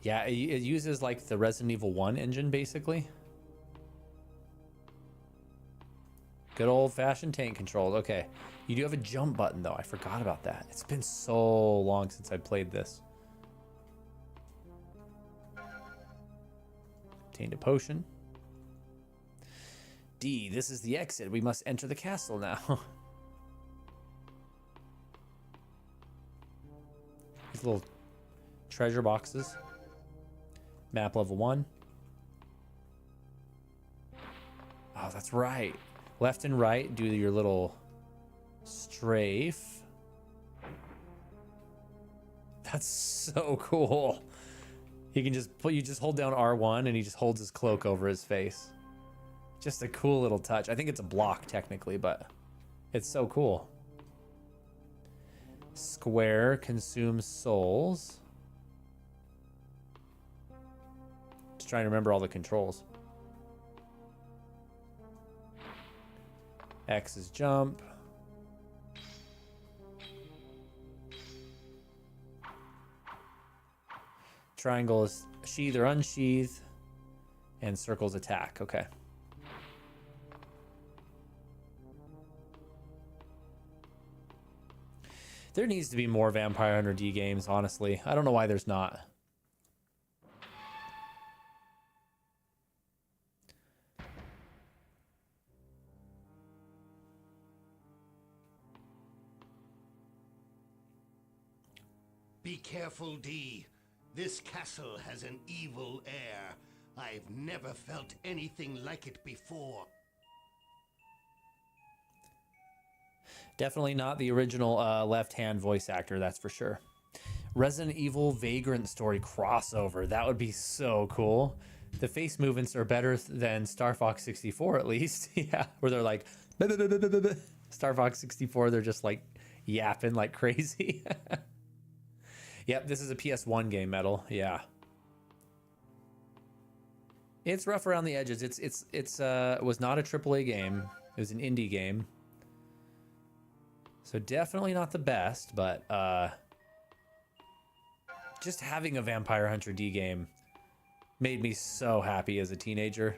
[SPEAKER 1] Yeah, it uses like the Resident Evil 1 engine, basically. Good old-fashioned tank controls. Okay, you do have a jump button, though. I forgot about that. It's been so long since I played this. Obtained a potion. D, this is the exit. We must enter the castle now. These little treasure boxes. Map level 1. Oh, that's right. Left and right, do your little strafe. That's so cool. He can you just hold down R1 and he just holds his cloak over his face. Just a cool little touch. I think it's a block technically, but it's so cool. Square consumes souls. Just trying to remember all the controls. X is jump. Triangle is sheath or unsheath. And circle's attack. Okay. There needs to be more Vampire Hunter D games, honestly. I don't know why there's not.
[SPEAKER 15] Be careful, D. This castle has an evil air. I've never felt anything like it before.
[SPEAKER 1] Definitely not the original left-hand voice actor, that's for sure. Resident Evil Vagrant Story crossover. That would be so cool. The face movements are better than Star Fox 64, at least. Yeah, where they're like, "Buh, buh, buh, buh, buh, buh." Star Fox 64, they're just like yapping like crazy. Yep, this is a PS1 game, Metal. Yeah. It's rough around the edges. It was not a AAA game. It was an indie game. So definitely not the best, but just having a Vampire Hunter D game made me so happy as a teenager.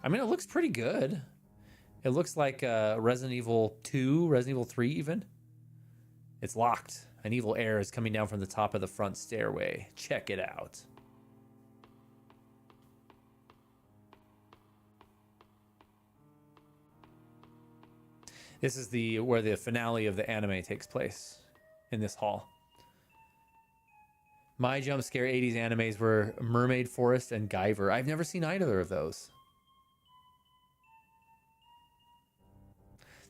[SPEAKER 1] I mean, it looks pretty good. It looks like Resident Evil 2, Resident Evil 3 even. It's locked. An evil air is coming down from the top of the front stairway. Check it out. This is where the finale of the anime takes place, in this hall. My jump scare 80s animes were Mermaid Forest and Guyver. I've never seen either of those.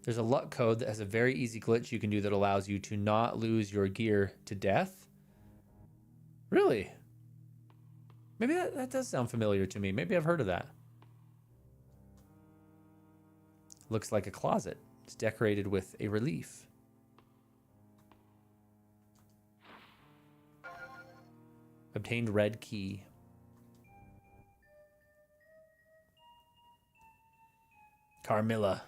[SPEAKER 1] There's a luck code that has a very easy glitch you can do that allows you to not lose your gear to death. Really? Maybe that does sound familiar to me. Maybe I've heard of that. Looks like a closet. It's decorated with a relief. Obtained red key. Carmilla.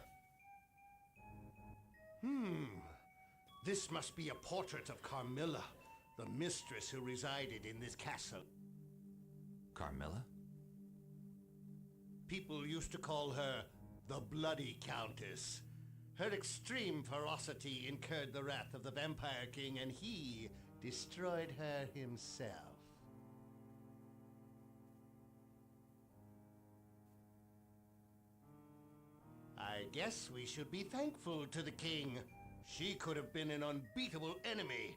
[SPEAKER 15] This must be a portrait of Carmilla, the mistress who resided in this castle.
[SPEAKER 13] Carmilla?
[SPEAKER 15] People used to call her the Bloody Countess. Her extreme ferocity incurred the wrath of the Vampire King, and he destroyed her himself. I guess we should be thankful to the king. She could have been an unbeatable enemy.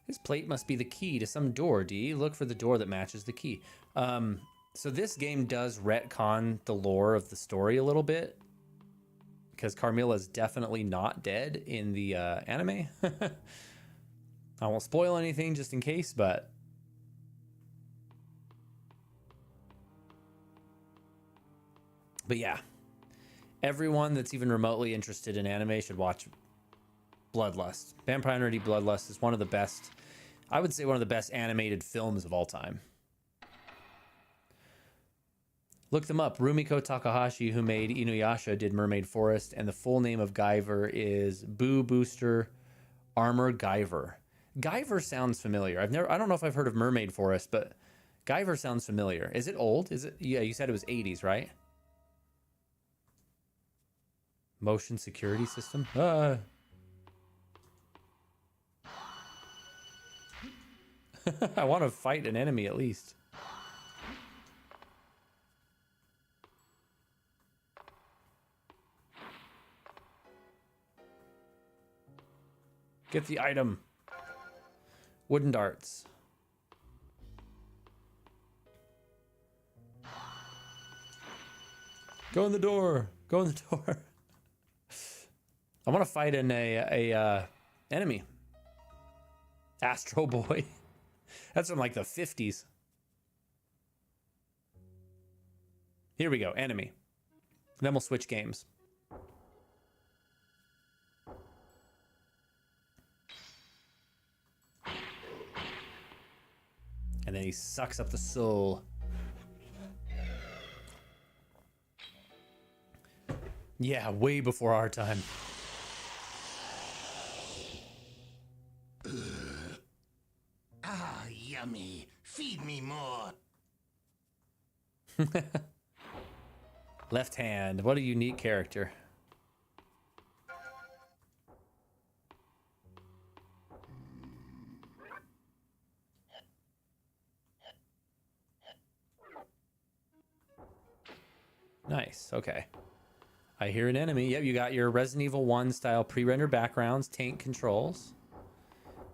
[SPEAKER 1] This plate must be the key to some door, D. Look for the door that matches the key. So this game does retcon the lore of the story a little bit, because Carmilla's definitely not dead in the anime. I won't spoil anything just in case, but yeah, everyone that's even remotely interested in anime should watch Bloodlust. Vampire Nerdy Bloodlust is one of the best, I would say one of the best animated films of all time. Look them up. Rumiko Takahashi, who made Inuyasha, did Mermaid Forest, and the full name of Guyver is Boo Booster Armor Guyver. Guyver sounds familiar. I don't know if I've heard of Mermaid Forest, but Guyver sounds familiar. Is it old? Is it? Yeah, you said it was 80s, right? Motion security system. I want to fight an enemy at least. Get the item. Wooden darts. Go in the door. Go in the door. I want to fight an enemy. Astro Boy. That's from like the 50s. Here we go. Enemy. Then we'll switch games. And then he sucks up the soul. Yeah, way before our time.
[SPEAKER 15] Ah, yummy. Feed me more.
[SPEAKER 1] Left hand. What a unique character. Nice. Okay. I hear an enemy. Yep, you got your Resident Evil 1 style pre-rendered backgrounds, tank controls.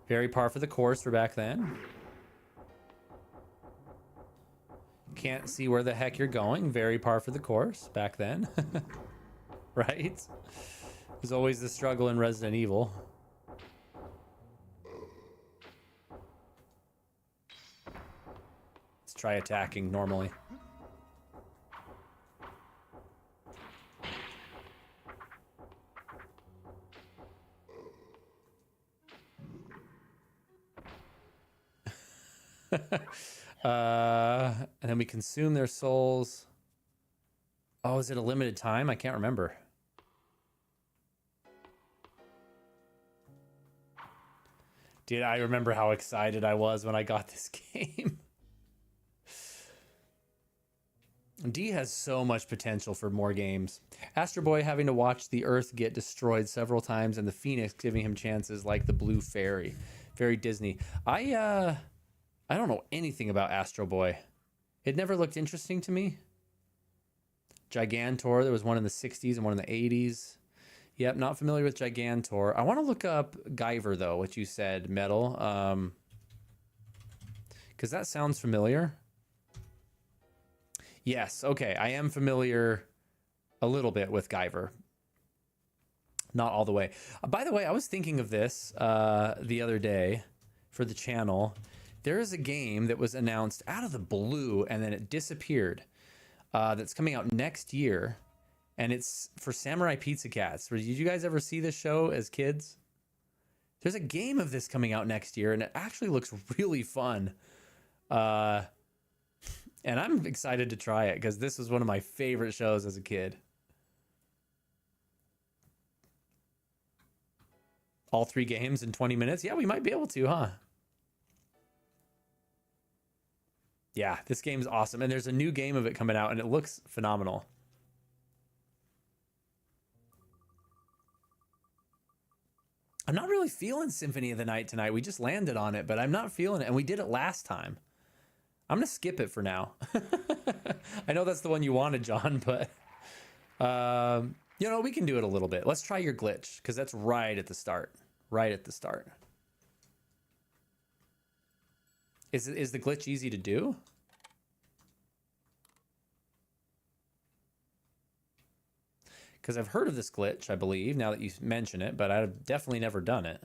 [SPEAKER 1] Very par for the course for back then. Can't see where the heck you're going. Very par for the course back then. Right? There's always the struggle in Resident Evil. Let's try attacking normally. And then we consume their souls. Oh, is it a limited time? I can't remember. Dude, I remember how excited I was when I got this game. D has so much potential for more games. Astro Boy having to watch the Earth get destroyed several times and the Phoenix giving him chances like the Blue Fairy. Very Disney. I don't know anything about Astro Boy. It never looked interesting to me. Gigantor, there was one in the 60s and one in the 80s. Yep, not familiar with Gigantor. I want to look up Guyver, though, what you said, Metal. Because that sounds familiar. Yes, okay, I am familiar a little bit with Guyver. Not all the way. By the way, I was thinking of this the other day for the channel. There is a game that was announced out of the blue and then it disappeared. That's coming out next year, and it's for Samurai Pizza Cats. Did you guys ever see this show as kids? There's a game of this coming out next year, and it actually looks really fun. And I'm excited to try it because this was one of my favorite shows as a kid. All 3 games in 20 minutes? Yeah, we might be able to, huh? Yeah, this game's awesome. And there's a new game of it coming out, and it looks phenomenal. I'm not really feeling Symphony of the Night tonight. We just landed on it, but I'm not feeling it. And we did it last time. I'm going to skip it for now. I know that's the one you wanted, John, but... you know, we can do it a little bit. Let's try your glitch, because that's right at the start. Right at the start. Is the glitch easy to do? Because I've heard of this glitch, I believe, now that you mention it, but I've definitely never done it.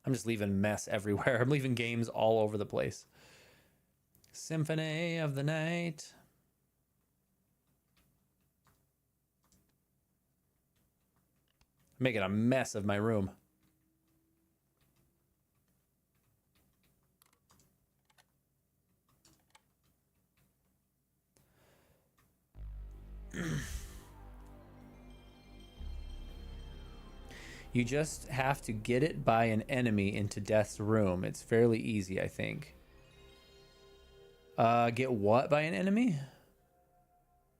[SPEAKER 1] I'm just leaving mess everywhere. I'm leaving games all over the place. Symphony of the Night. Making a mess of my room. You just have to get it by an enemy into Death's room. It's fairly easy, I think. Get what by an enemy?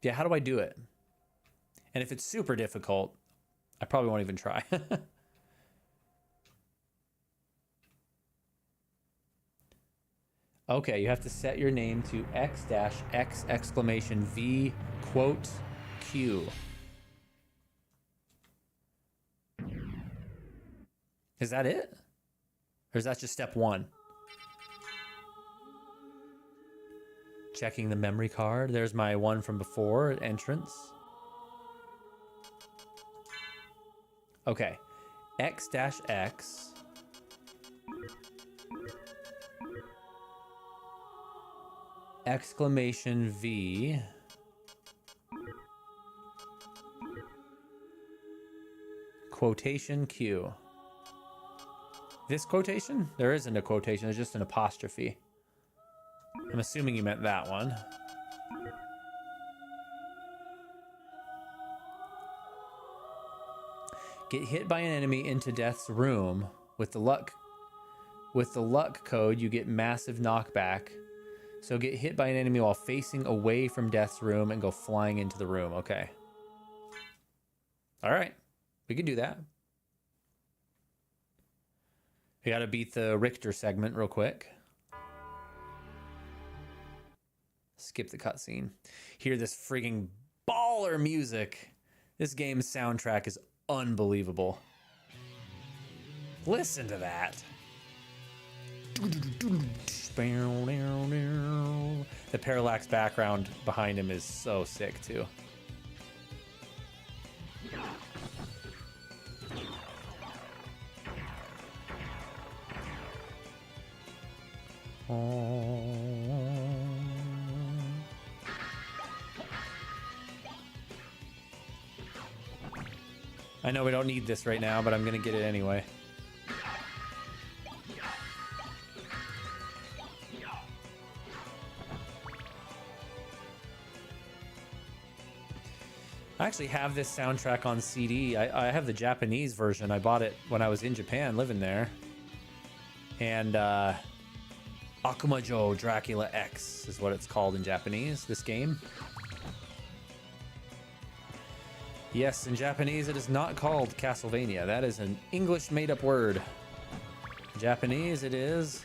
[SPEAKER 1] Yeah, how do I do it? And if it's super difficult, I probably won't even try. Okay, you have to set your name to X-X!V quote Q. Is that it? Or is that just step one? Checking the memory card. There's my one from before, entrance. Okay. X-X. Exclamation V. Quotation Q. This quotation? There isn't a quotation, there's just an apostrophe. I'm assuming you meant that one. Get hit by an enemy into Death's room. With the luck code, you get massive knockback. So get hit by an enemy while facing away from Death's room and go flying into the room. Okay. All right. We can do that. We gotta beat the Richter segment real quick. Skip the cutscene. Hear this frigging baller music. This game's soundtrack is unbelievable. Listen to that. The parallax background behind him is so sick too. I know we don't need this right now, but I'm gonna get it anyway. I actually have this soundtrack on CD. I have the Japanese version. I bought it when I was in Japan, living there. And Akumajo Dracula X is what it's called in Japanese, this game. Yes, in Japanese it is not called Castlevania. That is an English made-up word. In Japanese it is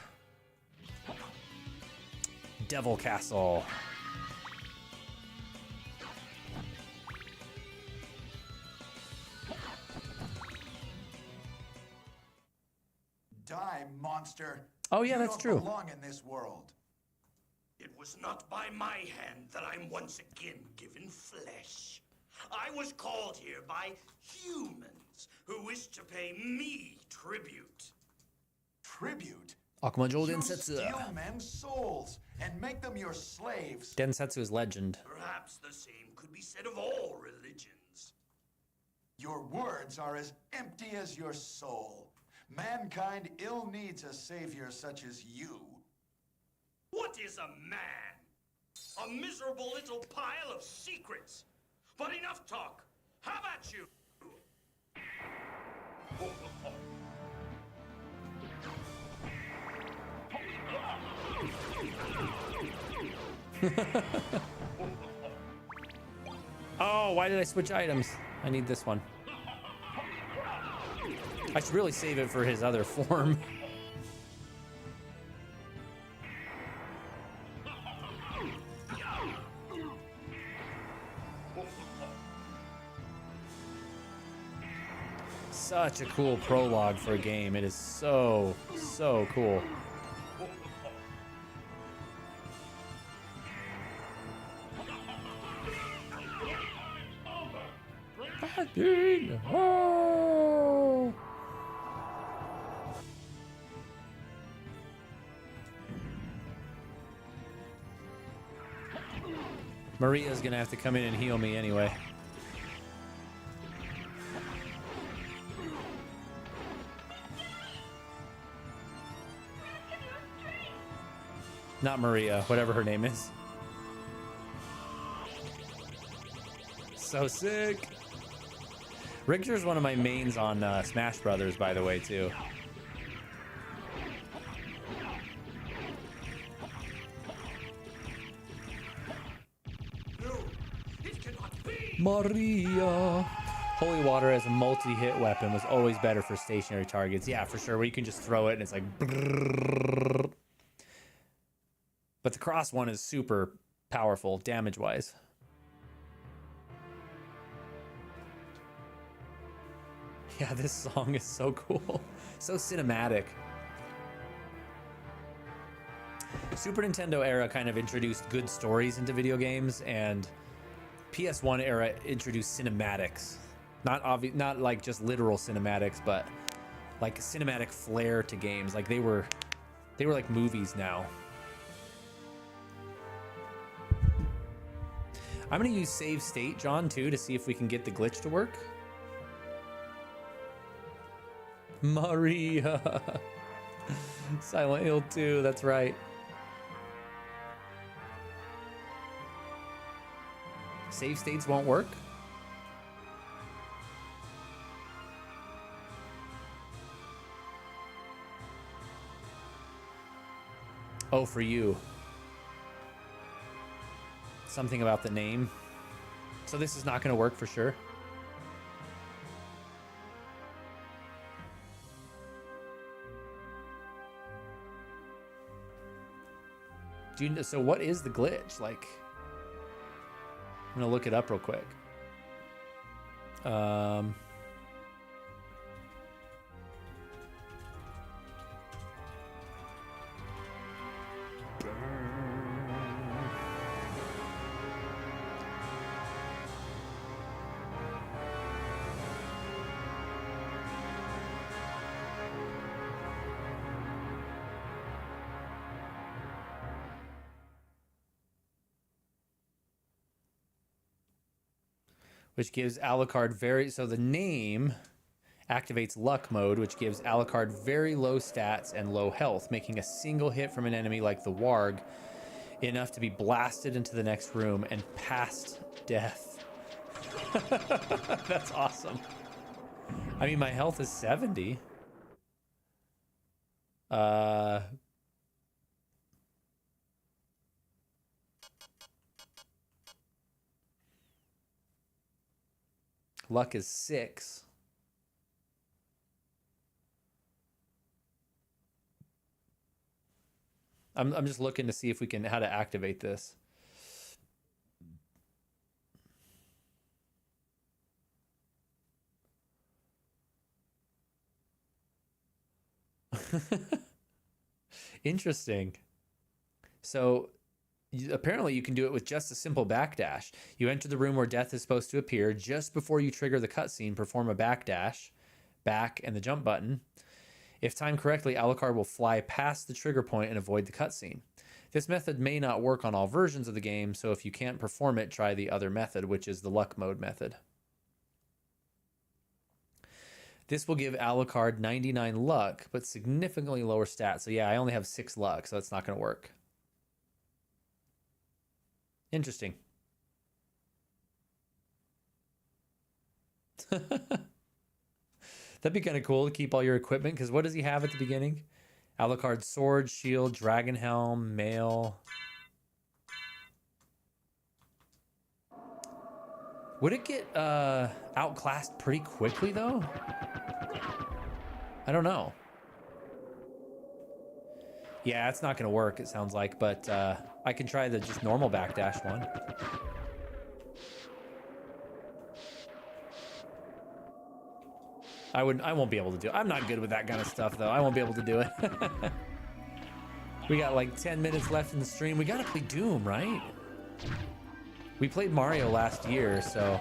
[SPEAKER 1] Devil Castle.
[SPEAKER 16] Die, monster.
[SPEAKER 1] Oh yeah,
[SPEAKER 16] You
[SPEAKER 1] that's
[SPEAKER 16] don't
[SPEAKER 1] true.
[SPEAKER 16] belong in this world.
[SPEAKER 12] It was not by my hand that I'm once again given flesh. I was called here by humans who wish to pay me tribute.
[SPEAKER 16] Tribute?
[SPEAKER 1] Akumajo
[SPEAKER 16] You
[SPEAKER 1] Densetsu.
[SPEAKER 16] steal men's souls and make them your slaves.
[SPEAKER 1] Densetsu is legend.
[SPEAKER 12] Perhaps the same could be said of all religions.
[SPEAKER 16] Your words are as empty as your soul. Mankind ill needs a savior such as you.
[SPEAKER 12] What is a man? A miserable little pile of secrets. But enough talk. How about you?
[SPEAKER 1] Oh, why did I switch items? I need this one. I should really save it for his other form. such a cool prologue for a game. It is so, so cool. Oh. Maria's gonna have to come in and heal me anyway. Not Maria, whatever her name is. So sick. Richter's one of my mains on Smash Brothers, by the way, too. Maria. Holy water as a multi-hit weapon was always better for stationary targets. Yeah, for sure. Where you can just throw it and it's like... Brrr. But the cross one is super powerful damage-wise. Yeah, this song is so cool. So cinematic. Super Nintendo era kind of introduced good stories into video games, and PS1 era introduced cinematics. Not like just literal cinematics, but like cinematic flair to games. Like they were like movies now. I'm gonna use save state, John, too, to see if we can get the glitch to work. Maria. Silent Hill 2, that's right. Save states won't work? Oh, for you. Something about the name. So this is not going to work for sure. Do you know, so what is the glitch? Like, I'm gonna look it up real quick. Which gives Alucard so the name activates luck mode, which gives Alucard very low stats and low health, making a single hit from an enemy like the Warg enough to be blasted into the next room and past death. That's awesome. I mean, my health is 70. Luck is 6. I'm just looking to see if we can how to activate this. Interesting. So apparently you can do it with just a simple backdash. You enter the room where death is supposed to appear. Just before you trigger the cutscene, perform a backdash, back and the jump button. If timed correctly, Alucard will fly past the trigger point and avoid the cutscene. This method may not work on all versions of the game, so if you can't perform it, try the other method, which is the luck mode method. This will give Alucard 99 luck, but significantly lower stats. So yeah, I only have 6 luck, so that's not going to work. Interesting. That'd be kind of cool to keep all your equipment, because what does he have at the beginning? Alucard's sword, shield, dragon helm, mail. Would it get outclassed pretty quickly, though? I don't know. Yeah, it's not going to work, it sounds like, but I can try the just normal backdash one. I won't be able to do it. I'm not good with that kind of stuff, though. I won't be able to do it. We got like 10 minutes left in the stream. We gotta play Doom, right? We played Mario last year, so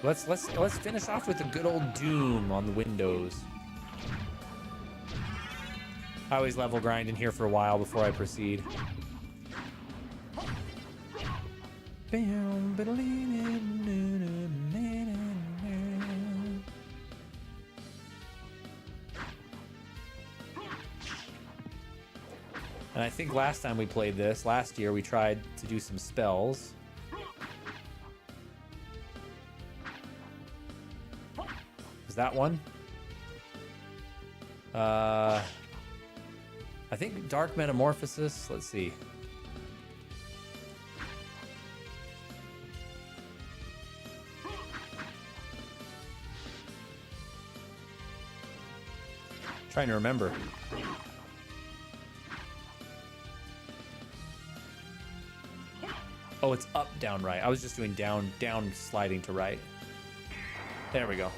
[SPEAKER 1] let's finish off with a good old Doom on the Windows. I always level grind in here for a while before I proceed. And I think last time we played this, last year, we tried to do some spells. Is that one? I think Dark Metamorphosis. Let's see. Trying to remember. Oh, it's up, down, right. I was just doing down, down, sliding to right. There we go.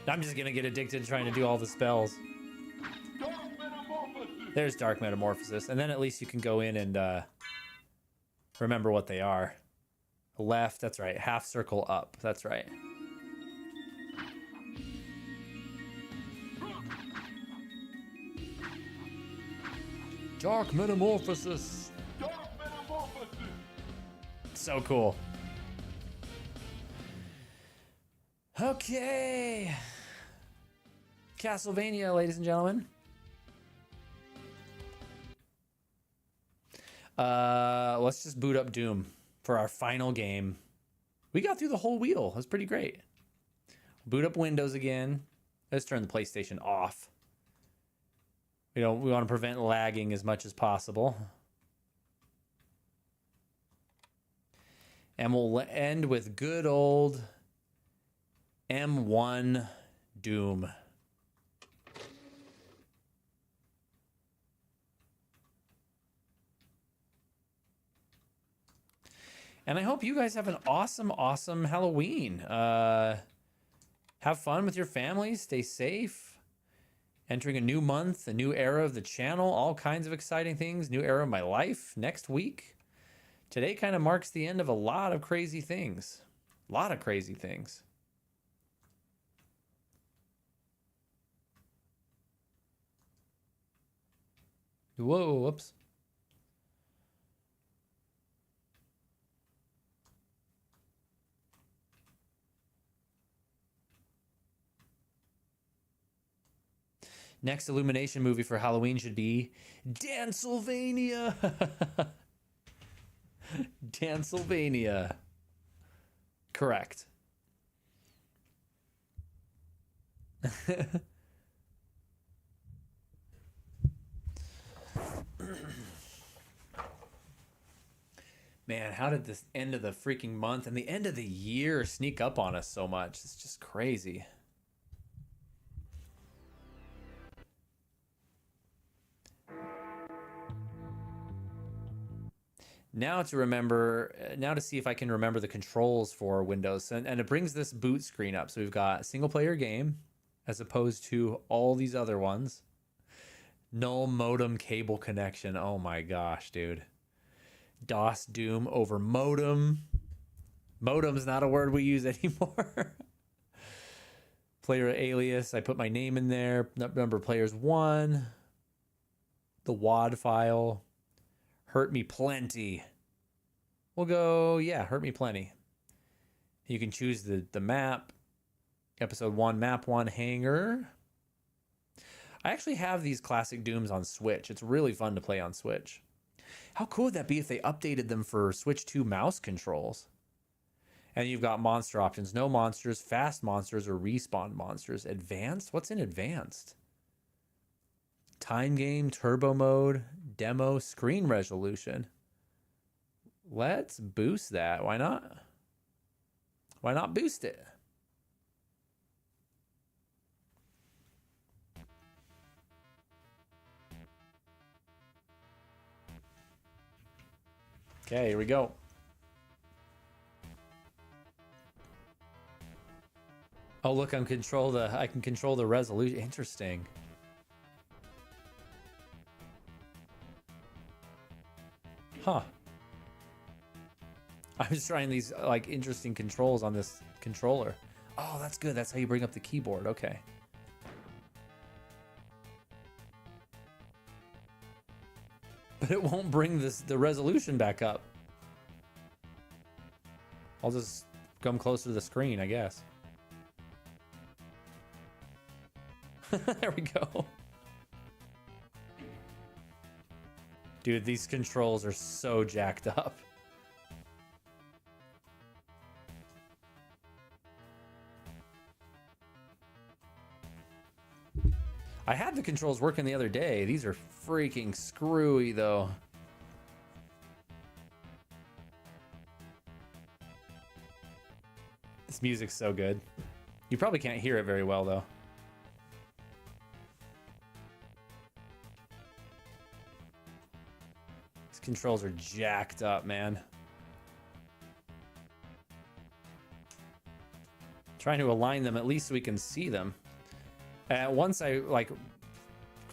[SPEAKER 1] I'm just gonna get addicted trying to do all the spells. There's Dark Metamorphosis, and then at least you can go in and remember what they are. Left, that's right. Half circle up, that's right. Dark Metamorphosis. Dark Metamorphosis. So cool. Okay. Castlevania, ladies and gentlemen. Let's just boot up Doom for our final game. We got through the whole wheel. It was pretty great. Boot up Windows again. Let's turn the PlayStation off. We want to prevent lagging as much as possible. And we'll end with good old M1 Doom. And I hope you guys have an awesome, awesome Halloween. Have fun with your family. Stay safe. Entering a new month, a new era of the channel, all kinds of exciting things. New era of my life next week. Today kind of marks the end of a lot of crazy things. A lot of crazy things. Whoa, whoops. Next Illumination movie for Halloween should be Dancylvania. Dancylvania. Correct. Man, how did this end of the freaking month and the end of the year sneak up on us so much? It's just crazy. Now to see if I can remember the controls for Windows. And it brings this boot screen up. So we've got a single player game as opposed to all these other ones. Null modem cable connection. Oh my gosh, dude. DOS Doom over modem. Modem's not a word we use anymore. Player alias. I put my name in there. Number of players 1. The WAD file. Hurt me plenty. We'll go, yeah, hurt me plenty. You can choose the map. Episode 1, map 1, hangar. I actually have these classic Dooms on Switch. It's really fun to play on Switch. How cool would that be if they updated them for Switch 2 mouse controls? And you've got monster options. No monsters, fast monsters, or respawn monsters. Advanced? What's in advanced? Time game, turbo mode, demo, screen resolution. Let's boost that. Why not? Why not boost it? Okay, here we go. Oh, look, I can control the resolution. Interesting. Huh. I was trying these like interesting controls on this controller. Oh, that's good. That's how you bring up the keyboard. Okay. But it won't bring the resolution back up. I'll just come closer to the screen, I guess. There we go. Dude, these controls are so jacked up. I had the controls working the other day. These are freaking screwy, though. This music's so good. You probably can't hear it very well, though. These controls are jacked up, man. Trying to align them at least so we can see them. Once I like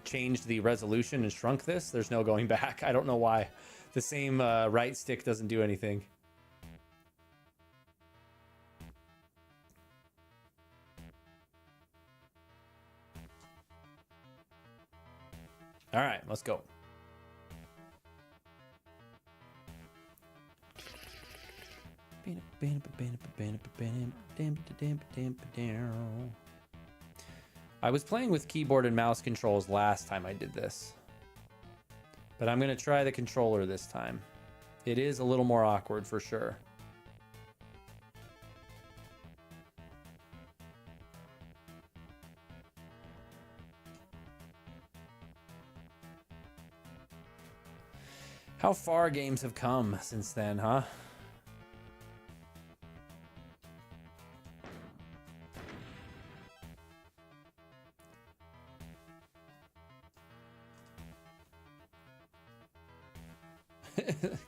[SPEAKER 1] changed the resolution and shrunk this, there's no going back. I don't know why. The same right stick doesn't do anything. All right, let's go. I was playing with keyboard and mouse controls last time I did this, but I'm going to try the controller this time. It is a little more awkward for sure. How far games have come since then, huh?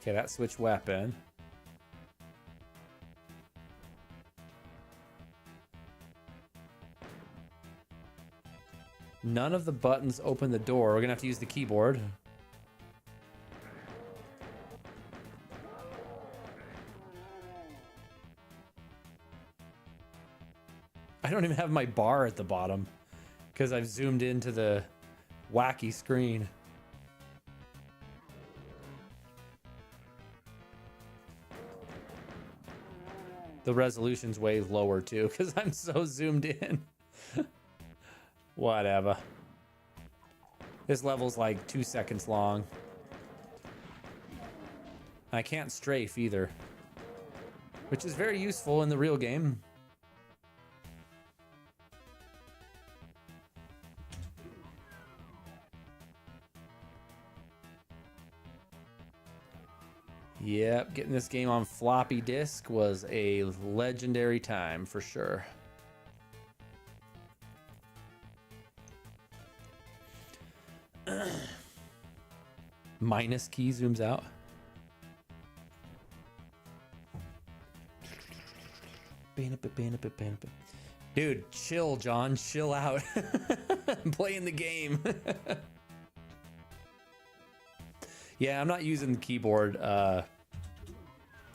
[SPEAKER 1] Okay, that switch weapon. None of the buttons open the door. We're gonna have to use the keyboard. I don't even have my bar at the bottom because I've zoomed into the wacky screen. The resolution's way lower too because I'm so zoomed in. Whatever. This level's like 2 seconds long. I can't strafe either, which is very useful in the real game. Yep, getting this game on floppy disk was a legendary time for sure. Minus key zooms out. Dude, chill, John. Chill out. I'm playing the game. Yeah, I'm not using the keyboard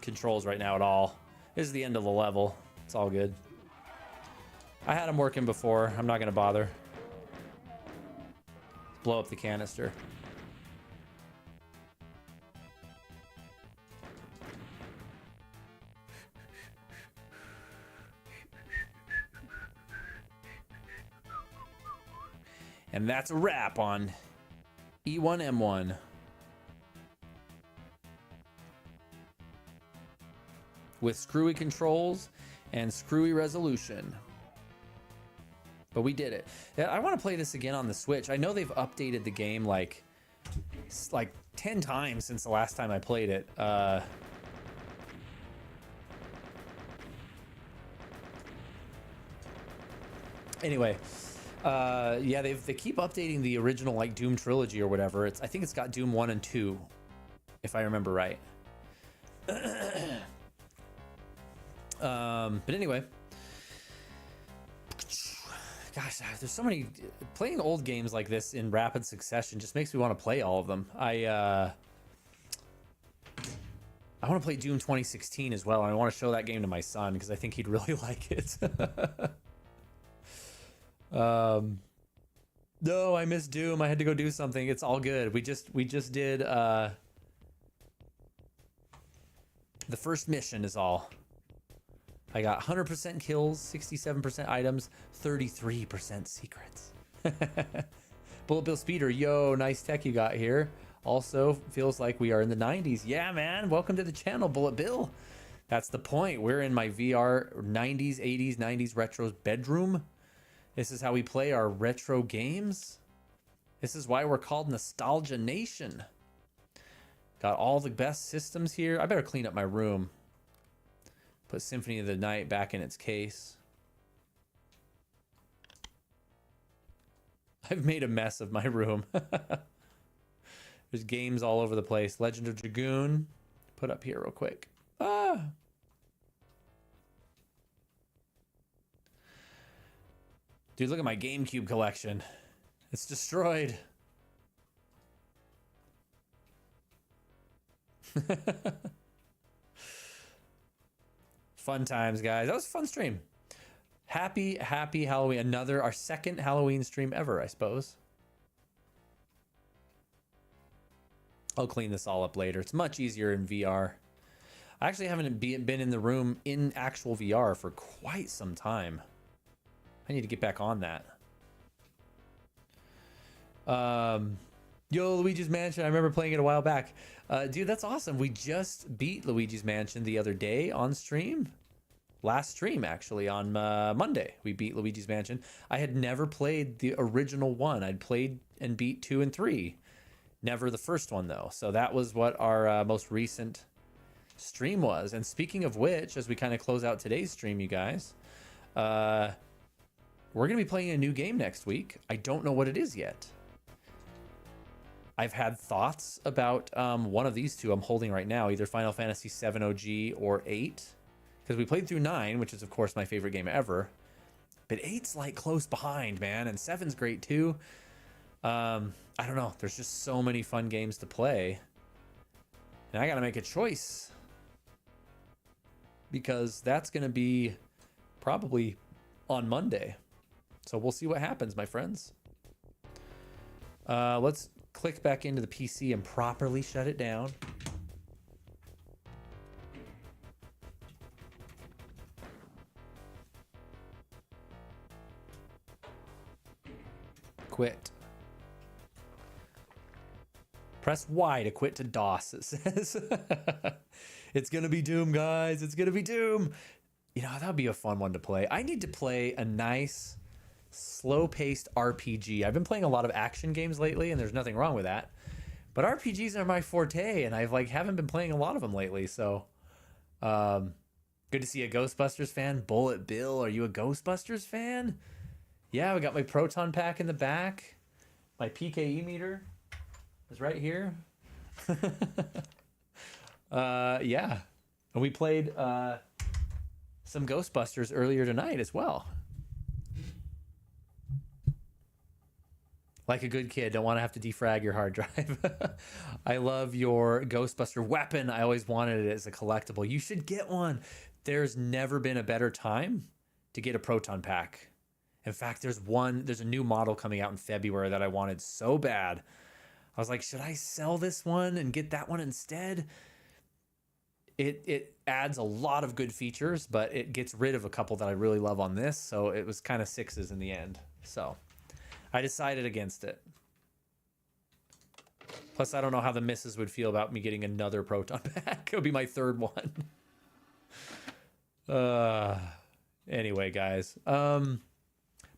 [SPEAKER 1] controls right now at all. This is the end of the level. It's all good. I had them working before. I'm not going to bother. Blow up the canister. And that's a wrap on E1M1. With screwy controls and screwy resolution. But we did it. I want to play this again on the Switch. I know they've updated the game like 10 times since the last time I played it. Anyway, yeah, they keep updating the original like Doom trilogy or whatever. I think it's got Doom 1 and 2, if I remember right. But anyway, gosh, there's so many. Playing old games like this in rapid succession just makes me want to play all of them. I want to play Doom 2016 as well, and I want to show that game to my son because I think he'd really like it. No, I missed Doom. I had to go do something. It's all good. We just did the first mission is all. I got 100% kills, 67% items, 33% secrets. Bullet Bill Speeder, yo, nice tech you got here. Also, feels like we are in the 90s. Yeah, man. Welcome to the channel, Bullet Bill. That's the point. We're in my VR 90s, 80s, 90s retro bedroom. This is how we play our retro games. This is why we're called Nostalgia Nation. Got all the best systems here. I better clean up my room. Put Symphony of the Night back in its case. I've made a mess of my room. There's games all over the place. Legend of Dragoon. Put up here real quick. Ah! Dude, look at my GameCube collection. It's destroyed. Fun times, guys. That was a fun stream. Happy Halloween. Our second Halloween stream ever, I suppose. I'll clean this all up later. It's much easier in VR. I actually haven't been in the room in actual VR for quite some time. I need to get back on that. Yo, Luigi's Mansion. I remember playing it a while back. Dude, that's awesome. We just beat Luigi's Mansion the other day on stream. Last stream, actually, on Monday. We beat Luigi's Mansion. I had never played the original one. I'd played and beat 2 and 3. Never the first one, though. So that was what our most recent stream was. And speaking of which, as we kind of close out today's stream, you guys, we're going to be playing a new game next week. I don't know what it is yet. I've had thoughts about one of these two I'm holding right now, either Final Fantasy VII OG or 8. Because we played through 9, which is, of course, my favorite game ever. But 8's, like, close behind, man. And 7's great, too. I don't know. There's just so many fun games to play. And I got to make a choice. Because that's going to be probably on Monday. So we'll see what happens, my friends. Let's click back into the PC and properly shut it down. Quit. Press Y to quit to DOS, it says. It's gonna be Doom, guys. It's gonna be Doom. You know, that would be a fun one to play. I need to play a nice, slow-paced RPG. I've been playing a lot of action games lately, and there's nothing wrong with that. But RPGs are my forte, and I've haven't been playing a lot of them lately. So, good to see a Ghostbusters fan. Bullet Bill, are you a Ghostbusters fan? Yeah, we got my proton pack in the back. My PKE meter is right here. Yeah. And we played some Ghostbusters earlier tonight as well. Like a good kid, don't want to have to defrag your hard drive. I love your Ghostbuster weapon. I always wanted it as a collectible. You should get one. There's never been a better time to get a proton pack. In fact, there's a new model coming out in February that I wanted so bad. I was like, should I sell this one and get that one instead? It adds a lot of good features, but it gets rid of a couple that I really love on this. So it was kind of 6s in the end. So I decided against it. Plus, I don't know how the missus would feel about me getting another proton pack. It would be my 3rd one. Anyway, guys.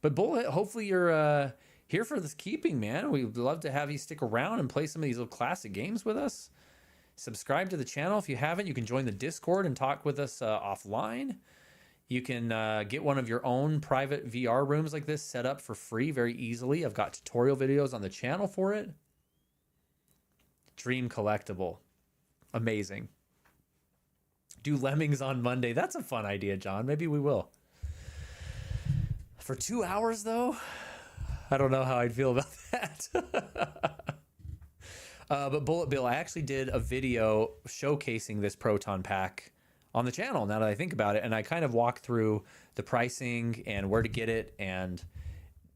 [SPEAKER 1] But Bullet, hopefully you're here for this keeping, man. We'd love to have you stick around and play some of these little classic games with us. Subscribe to the channel if you haven't. You can join the Discord and talk with us offline. You can get one of your own private VR rooms like this set up for free very easily. I've got tutorial videos on the channel for it. Dream collectible. Amazing. Do lemmings on Monday. That's a fun idea, John. Maybe we will. For 2 hours, though, I don't know how I'd feel about that. But Bullet Bill, I actually did a video showcasing this Proton pack on the channel, now that I think about it. And I kind of walked through the pricing and where to get it. And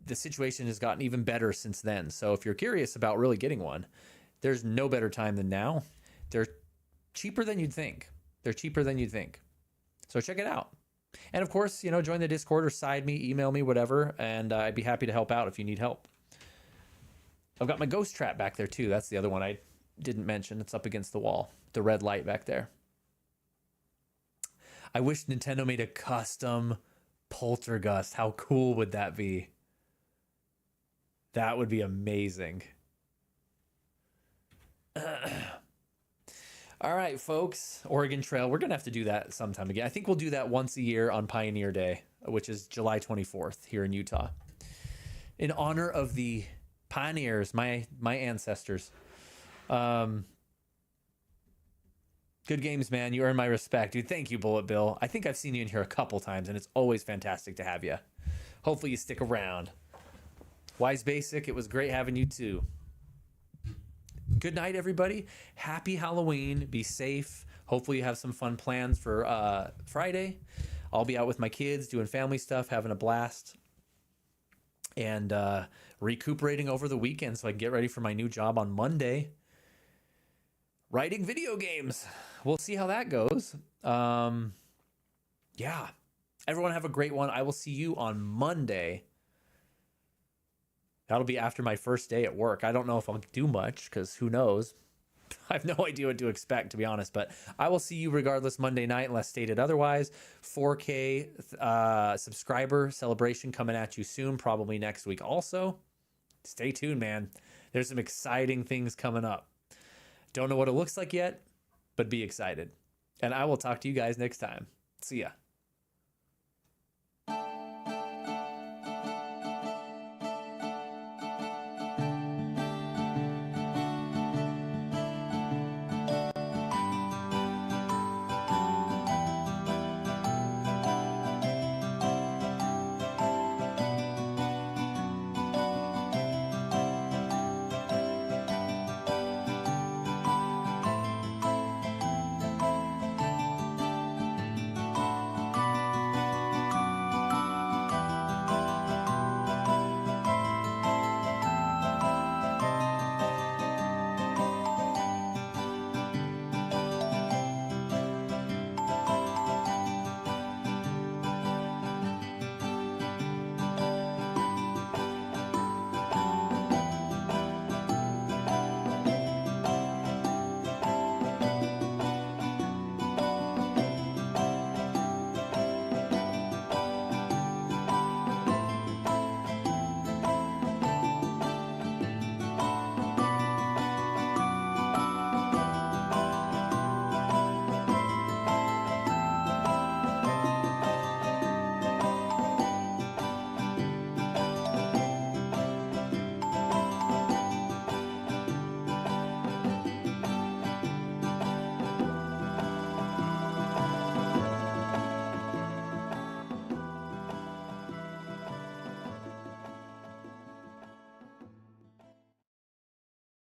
[SPEAKER 1] the situation has gotten even better since then. So if you're curious about really getting one, there's no better time than now. They're cheaper than you'd think. They're cheaper than you'd think. So check it out. And of course, join the Discord or side me, email me, whatever. And I'd be happy to help out if you need help. I've got my ghost trap back there too. That's the other one I didn't mention. It's up against the wall. The red light back there. I wish Nintendo made a custom poltergust. How cool would that be? That would be amazing. All right, folks. Oregon Trail. We're going to have to do that sometime again. I think we'll do that once a year on Pioneer Day, which is July 24th here in Utah. In honor of the pioneers, my ancestors. Good games, man. You earn my respect. Dude, thank you, Bullet Bill. I think I've seen you in here a couple times, and it's always fantastic to have you. Hopefully you stick around. Wise Basic, it was great having you too. Good night, everybody. Happy Halloween. Be safe. Hopefully you have some fun plans for Friday. I'll be out with my kids doing family stuff, having a blast, and recuperating over the weekend so I can get ready for my new job on Monday. Writing video games. We'll see how that goes. Yeah. Everyone have a great one. I will see you on Monday. That'll be after my first day at work. I don't know if I'll do much because who knows? I have no idea what to expect, to be honest. But I will see you regardless Monday night unless stated otherwise. 4K subscriber celebration coming at you soon, probably next week also. Stay tuned, man. There's some exciting things coming up. Don't know what it looks like yet, but be excited. And I will talk to you guys next time. See ya.